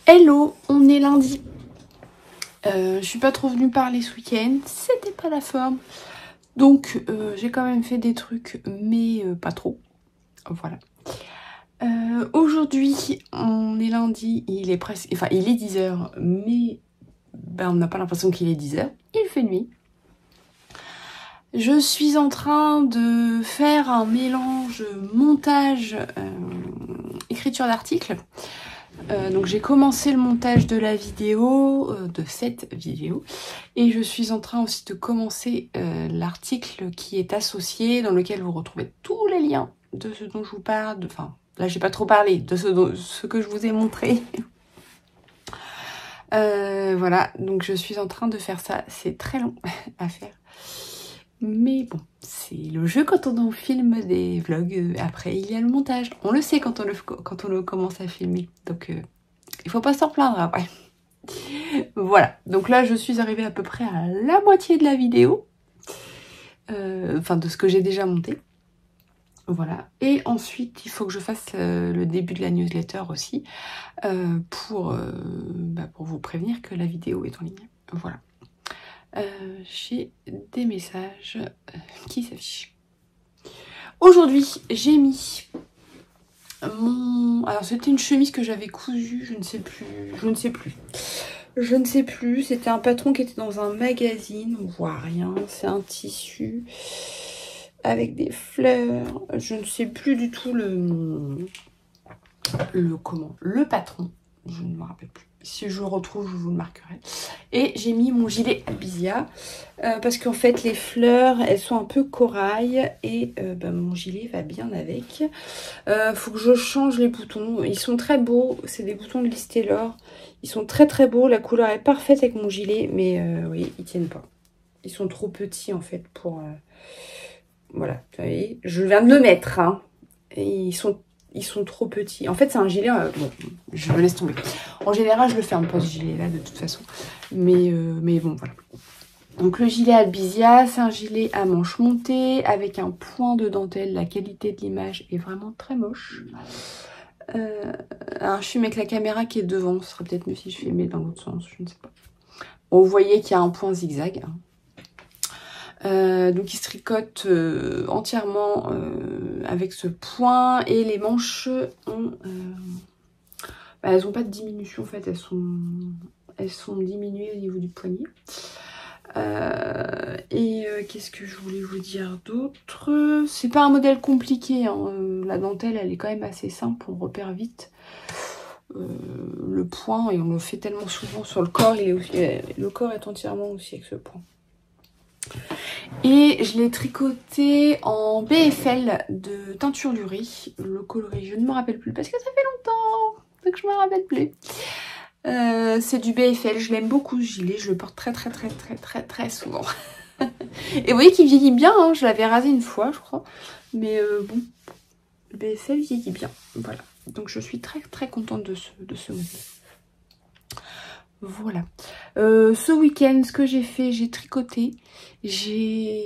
Hello, on est lundi. Je suis pas trop venue parler ce week-end, c'était pas la forme. Donc j'ai quand même fait des trucs, mais pas trop. Voilà. Aujourd'hui, on est lundi, il est presque... Enfin, il est 10h, mais ben, on n'a pas l'impression qu'il est 10h. Il fait nuit. Je suis en train de faire un mélange montage, écriture d'article. Donc j'ai commencé le montage de la vidéo, de cette vidéo, et je suis en train aussi de commencer l'article qui est associé, dans lequel vous retrouvez tous les liens de ce dont je vous parle, enfin là j'ai pas trop parlé, de ce que je vous ai montré. Voilà, donc je suis en train de faire ça, c'est très long à faire. Mais bon, c'est le jeu quand on filme des vlogs. Après, il y a le montage. On le sait quand on le commence à filmer. Donc, il faut pas s'en plaindre après. Voilà. Donc là, je suis arrivée à peu près à la moitié de la vidéo. Enfin, de ce que j'ai déjà monté. Voilà. Et ensuite, il faut que je fasse le début de la newsletter aussi. Pour vous prévenir que la vidéo est en ligne. Voilà. J'ai des messages qui s'affichent. Aujourd'hui, j'ai mis mon... Alors, c'était une chemise que j'avais cousue, je ne sais plus. C'était un patron qui était dans un magazine, on voit rien. C'est un tissu avec des fleurs. Je ne sais plus du tout le patron. Je ne me rappelle plus. Si je le retrouve, je vous le marquerai. Et j'ai mis mon gilet Albizia parce qu'en fait, les fleurs, elles sont un peu corail et mon gilet va bien avec. Faut que je change les boutons. Ils sont très beaux. C'est des boutons de Liz Taylor. Ils sont très très beaux. La couleur est parfaite avec mon gilet, mais oui, ils tiennent pas. Ils sont trop petits en fait pour... Voilà, vous voyez, je viens de le mettre. Hein. Et ils sont trop petits. En fait, c'est un gilet... bon, je me laisse tomber. En général, je le ferme pas ce gilet-là, de toute façon. Mais bon, voilà. Donc, le gilet Albizia, c'est un gilet à manches montées, avec un point de dentelle. La qualité de l'image est vraiment très moche. Alors, je filme avec la caméra qui est devant. Ce serait peut-être mieux si je filmais dans l'autre sens, je ne sais pas. Bon, vous voyez qu'il y a un point zigzag. Hein. Donc il se tricote entièrement avec ce point et les manches ont, elles n'ont pas de diminution en fait, elles sont diminuées au niveau du poignet. Qu'est-ce que je voulais vous dire d'autre? C'est pas un modèle compliqué, hein. La dentelle elle est quand même assez simple, on repère vite le point et on le fait tellement souvent sur le corps, le corps est entièrement aussi avec ce point. Et je l'ai tricoté en BFL de teinture du riz. Le coloris, je ne me rappelle plus parce que ça fait longtemps, donc je ne me rappelle plus. C'est du BFL, je l'aime beaucoup ce gilet, je le porte très souvent. Et vous voyez qu'il vieillit bien, hein. Je l'avais rasé une fois je crois. Mais bon, le BFL vieillit bien, voilà. Donc je suis très contente de ce modèle. Voilà. Ce week-end, ce que j'ai fait, j'ai tricoté. J'ai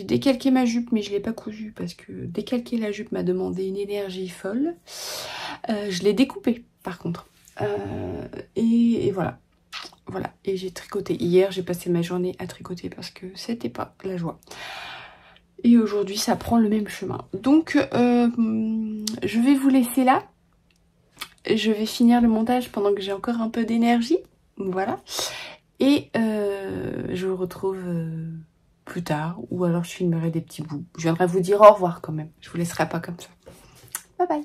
décalqué ma jupe, mais je ne l'ai pas cousue parce que décalquer la jupe m'a demandé une énergie folle. Je l'ai découpée, par contre. Et voilà. Voilà. Et j'ai tricoté. Hier, j'ai passé ma journée à tricoter parce que c'était pas la joie. Et aujourd'hui, ça prend le même chemin. Donc, je vais vous laisser là. Je vais finir le montage pendant que j'ai encore un peu d'énergie. Voilà. Et je vous retrouve plus tard. Ou alors je filmerai des petits bouts. Je viendrai vous dire au revoir quand même. Je vous laisserai pas comme ça. Bye bye.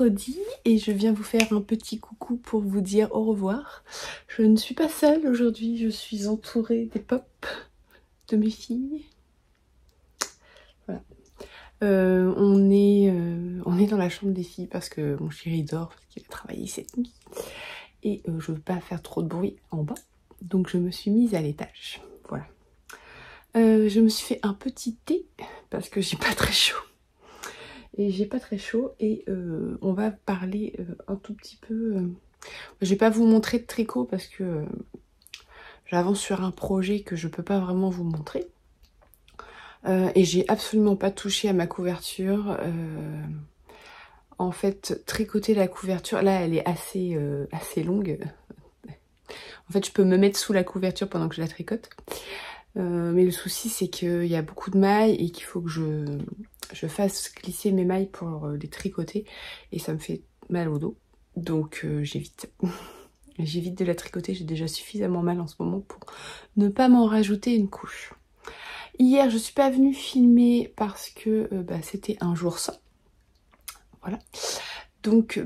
mercredi et je viens vous faire un petit coucou pour vous dire au revoir. Je ne suis pas seule aujourd'hui, je suis entourée des pop de mes filles. Voilà. On est dans la chambre des filles parce que mon chéri dort, parce qu'il a travaillé cette nuit. Et je veux pas faire trop de bruit en bas. Donc je me suis mise à l'étage. Voilà. Je me suis fait un petit thé parce que j'ai pas très chaud. Et on va parler un tout petit peu... Je vais pas vous montrer de tricot parce que j'avance sur un projet que je peux pas vraiment vous montrer. Et j'ai absolument pas touché à ma couverture. En fait, tricoter la couverture, là elle est assez longue. En fait, je peux me mettre sous la couverture pendant que je la tricote. Mais le souci, c'est qu'il y a beaucoup de mailles et qu'il faut que je fasse glisser mes mailles pour les tricoter. Et ça me fait mal au dos. Donc j'évite. J'évite de la tricoter. J'ai déjà suffisamment mal en ce moment pour ne pas m'en rajouter une couche. Hier, je suis pas venue filmer parce que c'était un jour sans. Voilà. Donc,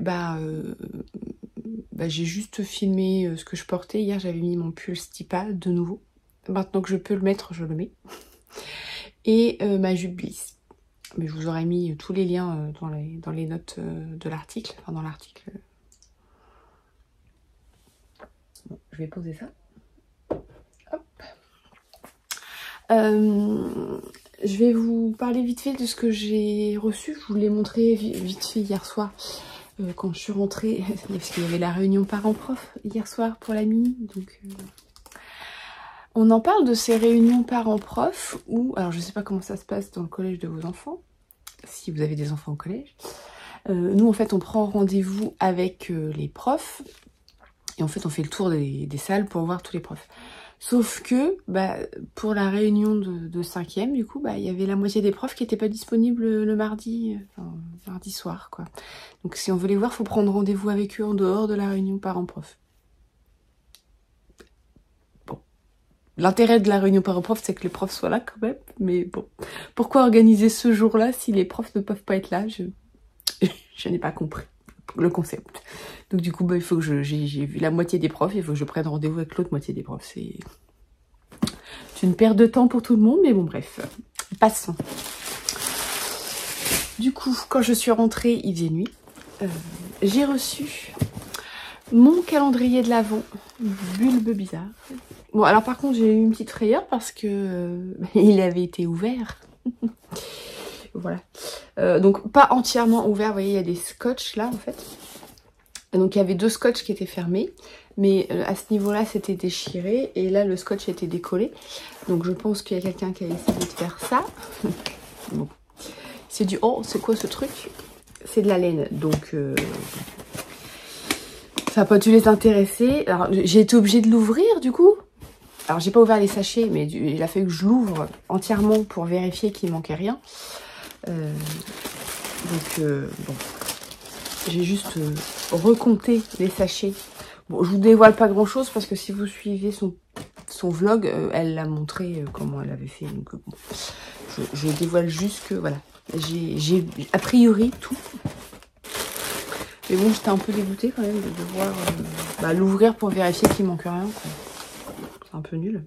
j'ai juste filmé ce que je portais. Hier, j'avais mis mon pull Stipa de nouveau. Maintenant que je peux le mettre, je le mets. Et ma jupe Bliss. Mais je vous aurais mis tous les liens dans les notes de l'article. Enfin, dans l'article. Bon, je vais poser ça. Hop. Je vais vous parler vite fait de ce que j'ai reçu. Je vous l'ai montré vite fait hier soir quand je suis rentrée. Parce qu'il y avait la réunion parents-prof hier soir pour la mini. Donc, on en parle de ces réunions parents-prof où... Alors je sais pas comment ça se passe dans le collège de vos enfants. Si vous avez des enfants au collège. Nous en fait on prend rendez-vous avec les profs. Et en fait on fait le tour des salles pour voir tous les profs. Sauf que, pour la réunion de 5e, du coup, il y avait la moitié des profs qui n'étaient pas disponibles le mardi, mardi soir, quoi. Donc si on veut les voir, il faut prendre rendez-vous avec eux en dehors de la réunion parents-prof. Bon. L'intérêt de la réunion parents-prof, c'est que les profs soient là quand même, mais bon. Pourquoi organiser ce jour-là si les profs ne peuvent pas être là? Je n'ai pas compris le concept. Donc du coup, il faut que j'ai vu la moitié des profs, il faut que je prenne rendez-vous avec l'autre moitié des profs. C'est une perte de temps pour tout le monde, mais bon bref, passons. Du coup, quand je suis rentrée, il faisait nuit. J'ai reçu mon calendrier de l'Avent, Bulbe Bizarre. Bon, alors par contre, j'ai eu une petite frayeur parce que il avait été ouvert. Voilà. Donc pas entièrement ouvert, vous voyez, il y a des scotch là en fait. Donc il y avait 2 scotch qui étaient fermés, mais à ce niveau-là c'était déchiré et là le scotch était décollé. Donc je pense qu'il y a quelqu'un qui a essayé de faire ça. Bon. C'est du... Oh, c'est quoi ce truc? C'est de la laine, donc ça n'a pas dû les intéresser. Alors j'ai été obligée de l'ouvrir du coup. Alors j'ai pas ouvert les sachets, mais il a fallu que je l'ouvre entièrement pour vérifier qu'il manquait rien. Bon, j'ai juste recompté les sachets. Bon, je vous dévoile pas grand chose parce que si vous suivez son vlog, elle l'a montré comment elle avait fait. Donc bon, je dévoile juste que voilà, j'ai a priori tout. Mais bon, j'étais un peu dégoûtée quand même de devoir l'ouvrir pour vérifier qu'il manque rien. C'est un peu nul.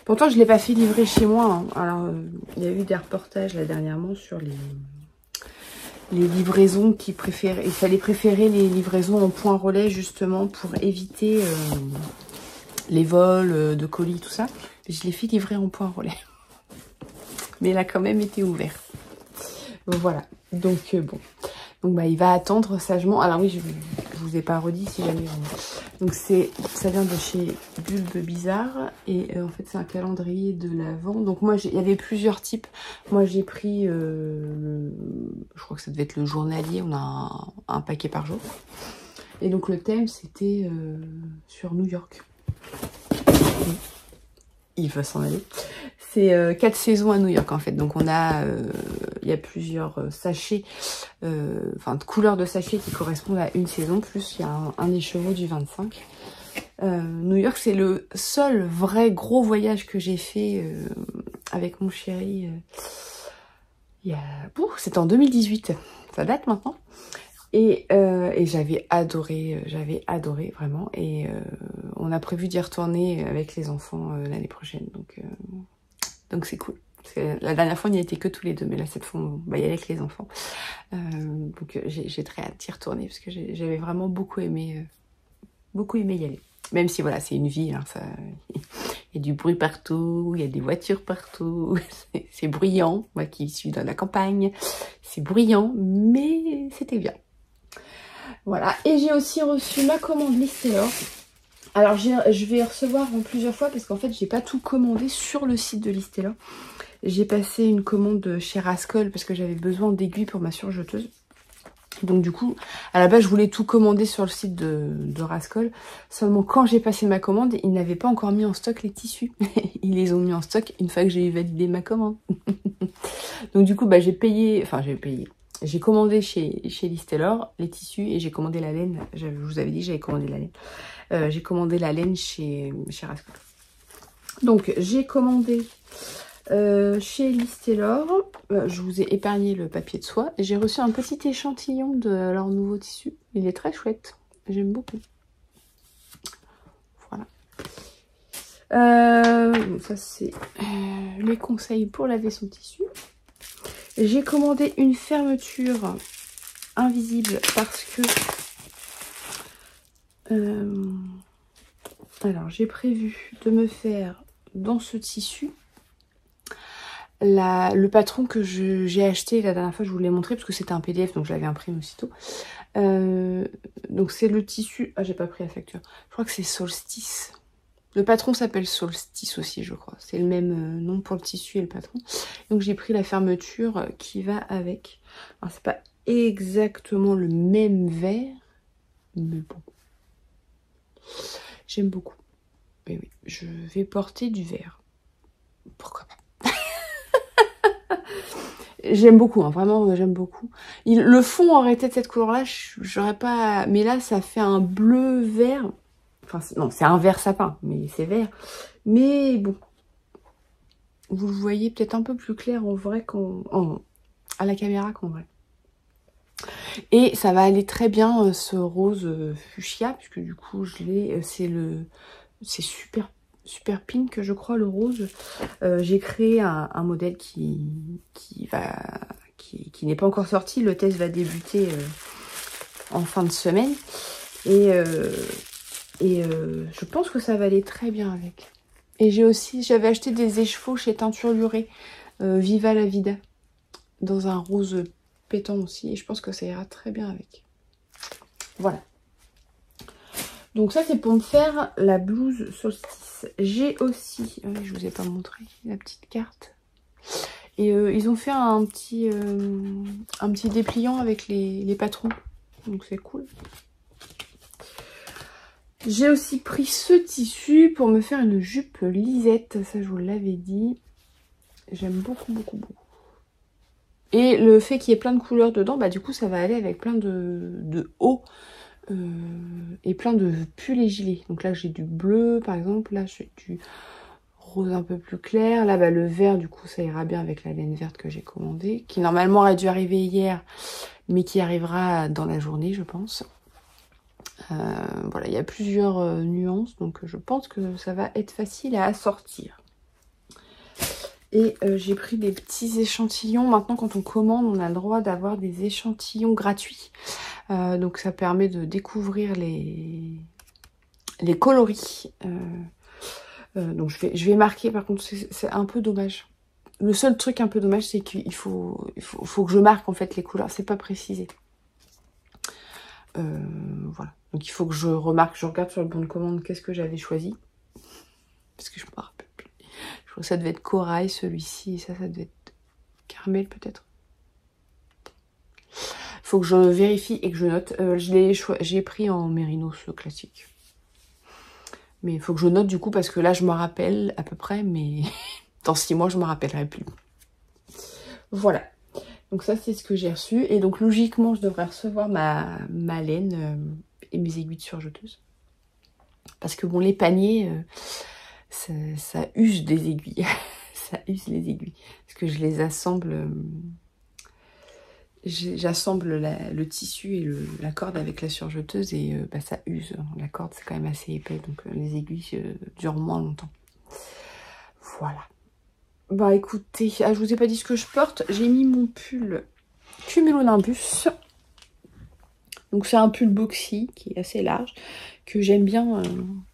Pourtant, je ne l'ai pas fait livrer chez moi. Hein. Alors, il y a eu des reportages là dernièrement sur les livraisons qui préféraient... Il fallait préférer les livraisons en point relais justement pour éviter les vols de colis, tout ça. Et je l'ai fait livrer en point relais. Mais elle a quand même été ouverte. Voilà. Donc, bon. Donc, il va attendre sagement. Alors oui, je vous ai pas redit si jamais... Donc ça vient de chez Bulbe Bizarre et en fait c'est un calendrier de l'Avent. Donc moi il y avait plusieurs types. Moi j'ai pris, je crois que ça devait être le journalier, on a un paquet par jour. Et donc le thème c'était sur New York. Il va s'en aller. C'est 4 saisons à New York en fait. Donc on a, il y a plusieurs sachets, enfin de couleurs de sachets qui correspondent à une saison. Plus il y a un écheveau du 25. New York c'est le seul vrai gros voyage que j'ai fait avec mon chéri. C'était en 2018. Ça date maintenant. Et j'avais adoré vraiment. Et on a prévu d'y retourner avec les enfants l'année prochaine. Donc c'est cool. Parce que la dernière fois, on n'y était que tous les deux. Mais là, cette fois, on va y aller avec les enfants. Donc j'ai très hâte d'y retourner. Parce que j'avais vraiment beaucoup aimé y aller. Même si voilà, c'est une ville. Hein, il y a du bruit partout, il y a des voitures partout. C'est bruyant. Moi qui suis dans la campagne, c'est bruyant. Mais c'était bien. Voilà, et j'ai aussi reçu ma commande Listelor. Alors je vais recevoir en plusieurs fois parce qu'en fait j'ai pas tout commandé sur le site de Listelor. J'ai passé une commande chez Rascol parce que j'avais besoin d'aiguilles pour ma surjeteuse. Donc du coup, à la base je voulais tout commander sur le site de Rascol. Seulement quand j'ai passé ma commande, ils n'avaient pas encore mis en stock les tissus. Ils les ont mis en stock une fois que j'ai validé ma commande. Donc du coup bah j'ai commandé chez Listelor les tissus et j'ai commandé la laine. Je vous avais dit que j'avais commandé la laine. J'ai commandé la laine chez Rascol. Donc j'ai commandé chez Listelor. Je vous ai épargné le papier de soie. J'ai reçu un petit échantillon de leur nouveau tissu. Il est très chouette. J'aime beaucoup. Voilà. Ça c'est les conseils pour laver son tissu. J'ai commandé une fermeture invisible parce que alors j'ai prévu de me faire dans ce tissu le patron que j'ai acheté la dernière fois. Je vous l'ai montré parce que c'était un PDF, donc je l'avais imprimé aussitôt. Donc c'est le tissu, ah j'ai pas pris la facture, je crois que c'est Solstice. Le patron s'appelle Solstice aussi, je crois. C'est le même nom pour le tissu et le patron. Donc j'ai pris la fermeture qui va avec. Alors c'est pas exactement le même verre, mais bon. J'aime beaucoup. Mais oui, je vais porter du vert. Pourquoi pas. J'aime beaucoup, hein, vraiment j'aime beaucoup. Le fond aurait été de cette couleur-là, j'aurais pas... Mais là, ça fait un bleu-vert. Enfin, non, c'est un vert sapin, mais c'est vert. Mais bon, vous le voyez peut-être un peu plus clair en vrai à la caméra qu'en vrai. Et ça va aller très bien ce rose fuchsia, puisque du coup je l'ai, c'est super pink je crois le rose. J'ai créé un modèle qui n'est pas encore sorti. Le test va débuter en fin de semaine. Et je pense que ça va aller très bien avec. Et j'avais acheté des écheveaux chez Teinture Lurée, Viva la Vida, dans un rose pétant aussi. Et je pense que ça ira très bien avec. Voilà. Donc ça c'est pour me faire la blouse Solstice. J'ai aussi, je vous ai pas montré la petite carte. Et ils ont fait un petit dépliant avec les patrons. Donc c'est cool. J'ai aussi pris ce tissu pour me faire une jupe lisette. Ça, je vous l'avais dit. J'aime beaucoup. Et le fait qu'il y ait plein de couleurs dedans, bah du coup, ça va aller avec plein de hauts et plein de pulls et gilets. Donc là, j'ai du bleu, par exemple. Là, j'ai du rose un peu plus clair. Là, bah, le vert, du coup, ça ira bien avec la laine verte que j'ai commandée. Qui, normalement, aurait dû arriver hier, mais qui arrivera dans la journée, je pense. Voilà, il y a plusieurs nuances, donc je pense que ça va être facile à assortir. Et j'ai pris des petits échantillons. Maintenant, quand on commande, on a le droit d'avoir des échantillons gratuits. Donc ça permet de découvrir les coloris. Donc je vais marquer, par contre, c'est un peu dommage. Le seul truc un peu dommage, c'est qu'il faut que je marque en fait les couleurs. C'est pas précisé. Voilà. Donc il faut que je remarque, je regarde sur le bon de commande qu'est-ce que j'avais choisi. Parce que je me rappelle plus. Je crois que ça devait être corail celui-ci, et ça devait être caramel peut-être. Il faut que je vérifie et que je note. J'ai pris en mérinos classique. Mais il faut que je note du coup parce que là je me rappelle à peu près, mais dans 6 mois je me rappellerai plus. Voilà. Donc ça c'est ce que j'ai reçu. Et donc logiquement je devrais recevoir ma laine et mes aiguilles de surjeteuse. Parce que bon, les paniers, ça use des aiguilles. Ça use les aiguilles. Parce que je les assemble j'assemble le tissu et la corde avec la surjeteuse et ça use. La corde c'est quand même assez épais, donc les aiguilles durent moins longtemps. Voilà. Bah écoutez, je vous ai pas dit ce que je porte. J'ai mis mon pull Cumulonimbus. Donc c'est un pull boxy qui est assez large, que j'aime bien.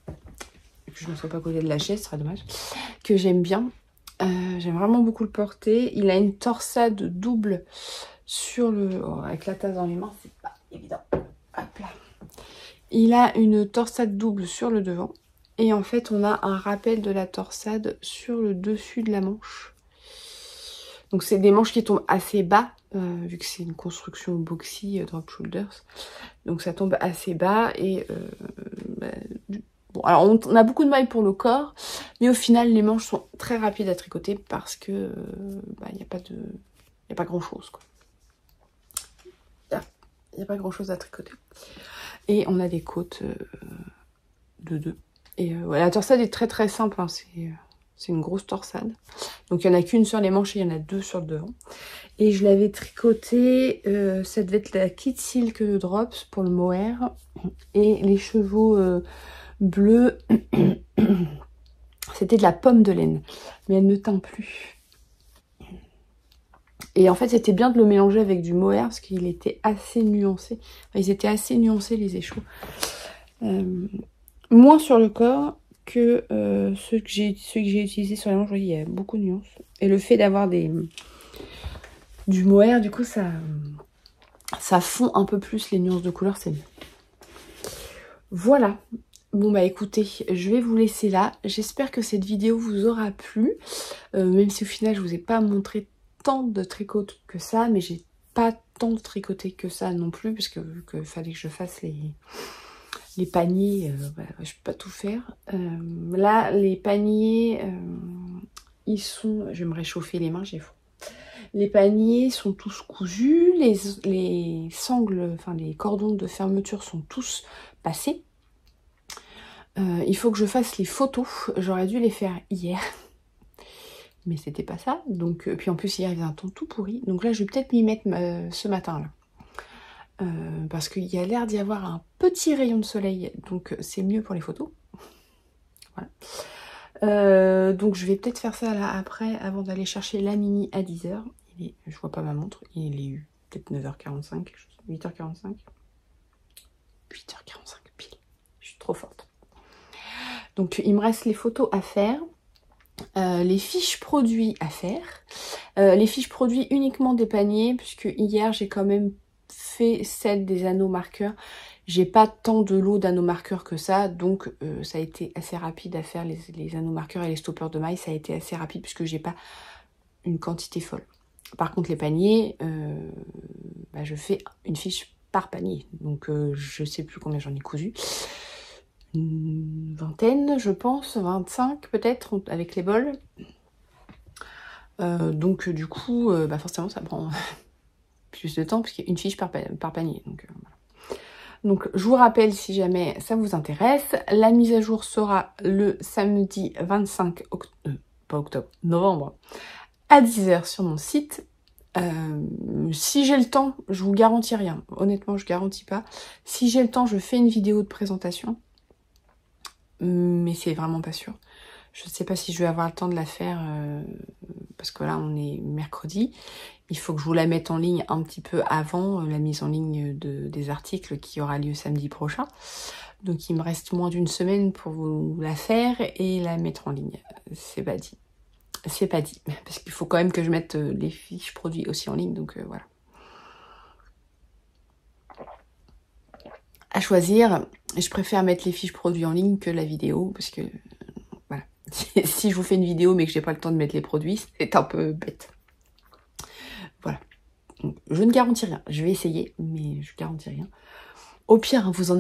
Que je ne sois pas collée de la chaise, ce serait dommage. Que j'aime bien. J'aime vraiment beaucoup le porter. Il a une torsade double sur le... Oh, avec la tasse dans les mains, c'est pas évident. Hop là. Il a une torsade double sur le devant. Et en fait, on a un rappel de la torsade sur le dessus de la manche. Donc c'est des manches qui tombent assez bas, vu que c'est une construction boxy drop shoulders. Donc ça tombe assez bas et... bon, alors on a beaucoup de mailles pour le corps, mais au final les manches sont très rapides à tricoter parce que il n'y a pas grand chose quoi. Il n'y a pas grand chose à tricoter. Et on a des côtes de 2. Et ouais, la torsade est très très simple, hein. C'est une grosse torsade. Donc il n'y en a qu'une sur les manches et il y en a 2 sur le devant. Et je l'avais tricoté, ça devait être la Kit Silk Drops pour le mohair. Et les chevaux bleus, c'était de la pomme de laine. Mais elle ne teint plus. Et en fait, c'était bien de le mélanger avec du mohair parce qu'il était assez nuancé. Enfin, ils étaient assez nuancés, les échos. Moins sur le corps que ceux que j'ai utilisés sur les manches. Vous voyez, il y a beaucoup de nuances. Et le fait d'avoir du mohair, du coup, ça fond un peu plus les nuances de couleur, c'est mieux. Voilà. Bon bah écoutez, je vais vous laisser là. J'espère que cette vidéo vous aura plu. Même si au final, je vous ai pas montré tant de tricot que ça, mais j'ai pas tant tricoté que ça non plus, parce que vu qu'il fallait que je fasse les paniers, je peux pas tout faire. Là, les paniers, ils sont... Je vais me réchauffer les mains, j'ai froid. Les paniers sont tous cousus, les sangles, enfin les cordons de fermeture sont tous passés. Il faut que je fasse les photos, j'aurais dû les faire hier. Mais c'était pas ça, donc puis en plus hier il y avait un temps tout pourri, donc là je vais peut-être m'y mettre ce matin là, parce qu'il y a l'air d'y avoir un petit rayon de soleil, donc c'est mieux pour les photos. Voilà. Donc je vais peut-être faire ça là après, avant d'aller chercher la mini à 10h. Je vois pas ma montre, il est peut-être 9h45, 8h45. 8h45 pile, je suis trop forte. Donc il me reste les photos à faire. Les fiches produits à faire. Les fiches produits uniquement des paniers, puisque hier j'ai quand même fait celle des anneaux marqueurs. J'ai pas tant de lot d'anneaux marqueurs que ça, donc ça a été assez rapide à faire les anneaux marqueurs et les stoppers de mailles. Ça a été assez rapide puisque j'ai pas une quantité folle. Par contre les paniers, je fais une fiche par panier. Donc je sais plus combien j'en ai cousu. Une vingtaine, je pense, 25 peut-être, avec les bols. Donc du coup, forcément ça prend plus de temps, puisqu'il y a une fiche par panier. Donc, voilà. Donc je vous rappelle, si jamais ça vous intéresse, la mise à jour sera le samedi 25 novembre à 10h sur mon site. Si j'ai le temps, je vous garantis rien. Honnêtement, je garantis pas. Si j'ai le temps, je fais une vidéo de présentation. Mais c'est vraiment pas sûr. Je ne sais pas si je vais avoir le temps de la faire parce que là on est mercredi. Il faut que je vous la mette en ligne un petit peu avant la mise en ligne des articles qui aura lieu samedi prochain. Donc il me reste moins d'une semaine pour vous la faire et la mettre en ligne. C'est pas dit. C'est pas dit. Parce qu'il faut quand même que je mette les fiches produits aussi en ligne. Donc voilà. À choisir, je préfère mettre les fiches produits en ligne que la vidéo, parce que voilà, si je vous fais une vidéo mais que j'ai pas le temps de mettre les produits, c'est un peu bête. Voilà, donc, je ne garantis rien, je vais essayer, mais je garantis rien. Au pire, vous en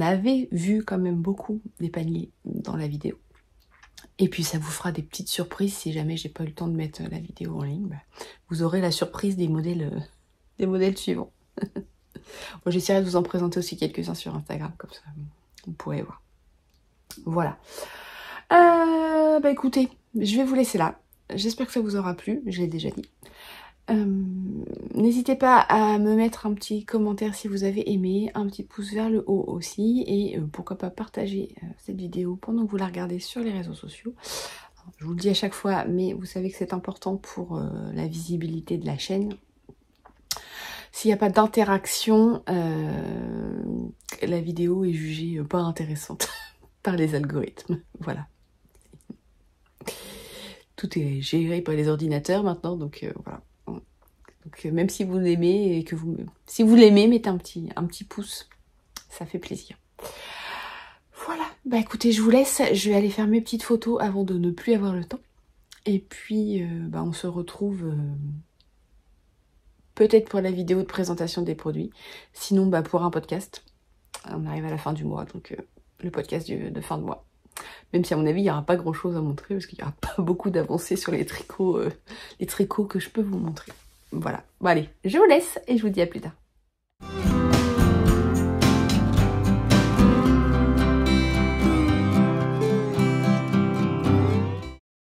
avez vu quand même beaucoup des paniers dans la vidéo. Et puis ça vous fera des petites surprises si jamais j'ai pas eu le temps de mettre la vidéo en ligne. Vous aurez la surprise des modèles suivants. Bon, j'essaierai de vous en présenter aussi quelques-uns sur Instagram, comme ça vous pourrez voir. Voilà. Écoutez, je vais vous laisser là. J'espère que ça vous aura plu, je l'ai déjà dit. N'hésitez pas à me mettre un petit commentaire si vous avez aimé, un petit pouce vers le haut aussi, et pourquoi pas partager cette vidéo pendant que vous la regardez sur les réseaux sociaux. Je vous le dis à chaque fois, mais vous savez que c'est important pour la visibilité de la chaîne. S'il n'y a pas d'interaction, la vidéo est jugée pas intéressante par les algorithmes. Voilà. Tout est géré par les ordinateurs maintenant, donc voilà. Donc même si vous l'aimez et que si vous l'aimez, mettez un petit pouce, ça fait plaisir. Voilà, bah écoutez, je vous laisse, je vais aller faire mes petites photos avant de ne plus avoir le temps. Et puis bah, on se retrouve peut-être pour la vidéo de présentation des produits, sinon bah, pour un podcast. On arrive à la fin du mois, donc le podcast de fin de mois. Même si à mon avis, il n'y aura pas grand chose à montrer, parce qu'il n'y aura pas beaucoup d'avancées sur les tricots que je peux vous montrer. Voilà, bon allez, je vous laisse et je vous dis à plus tard.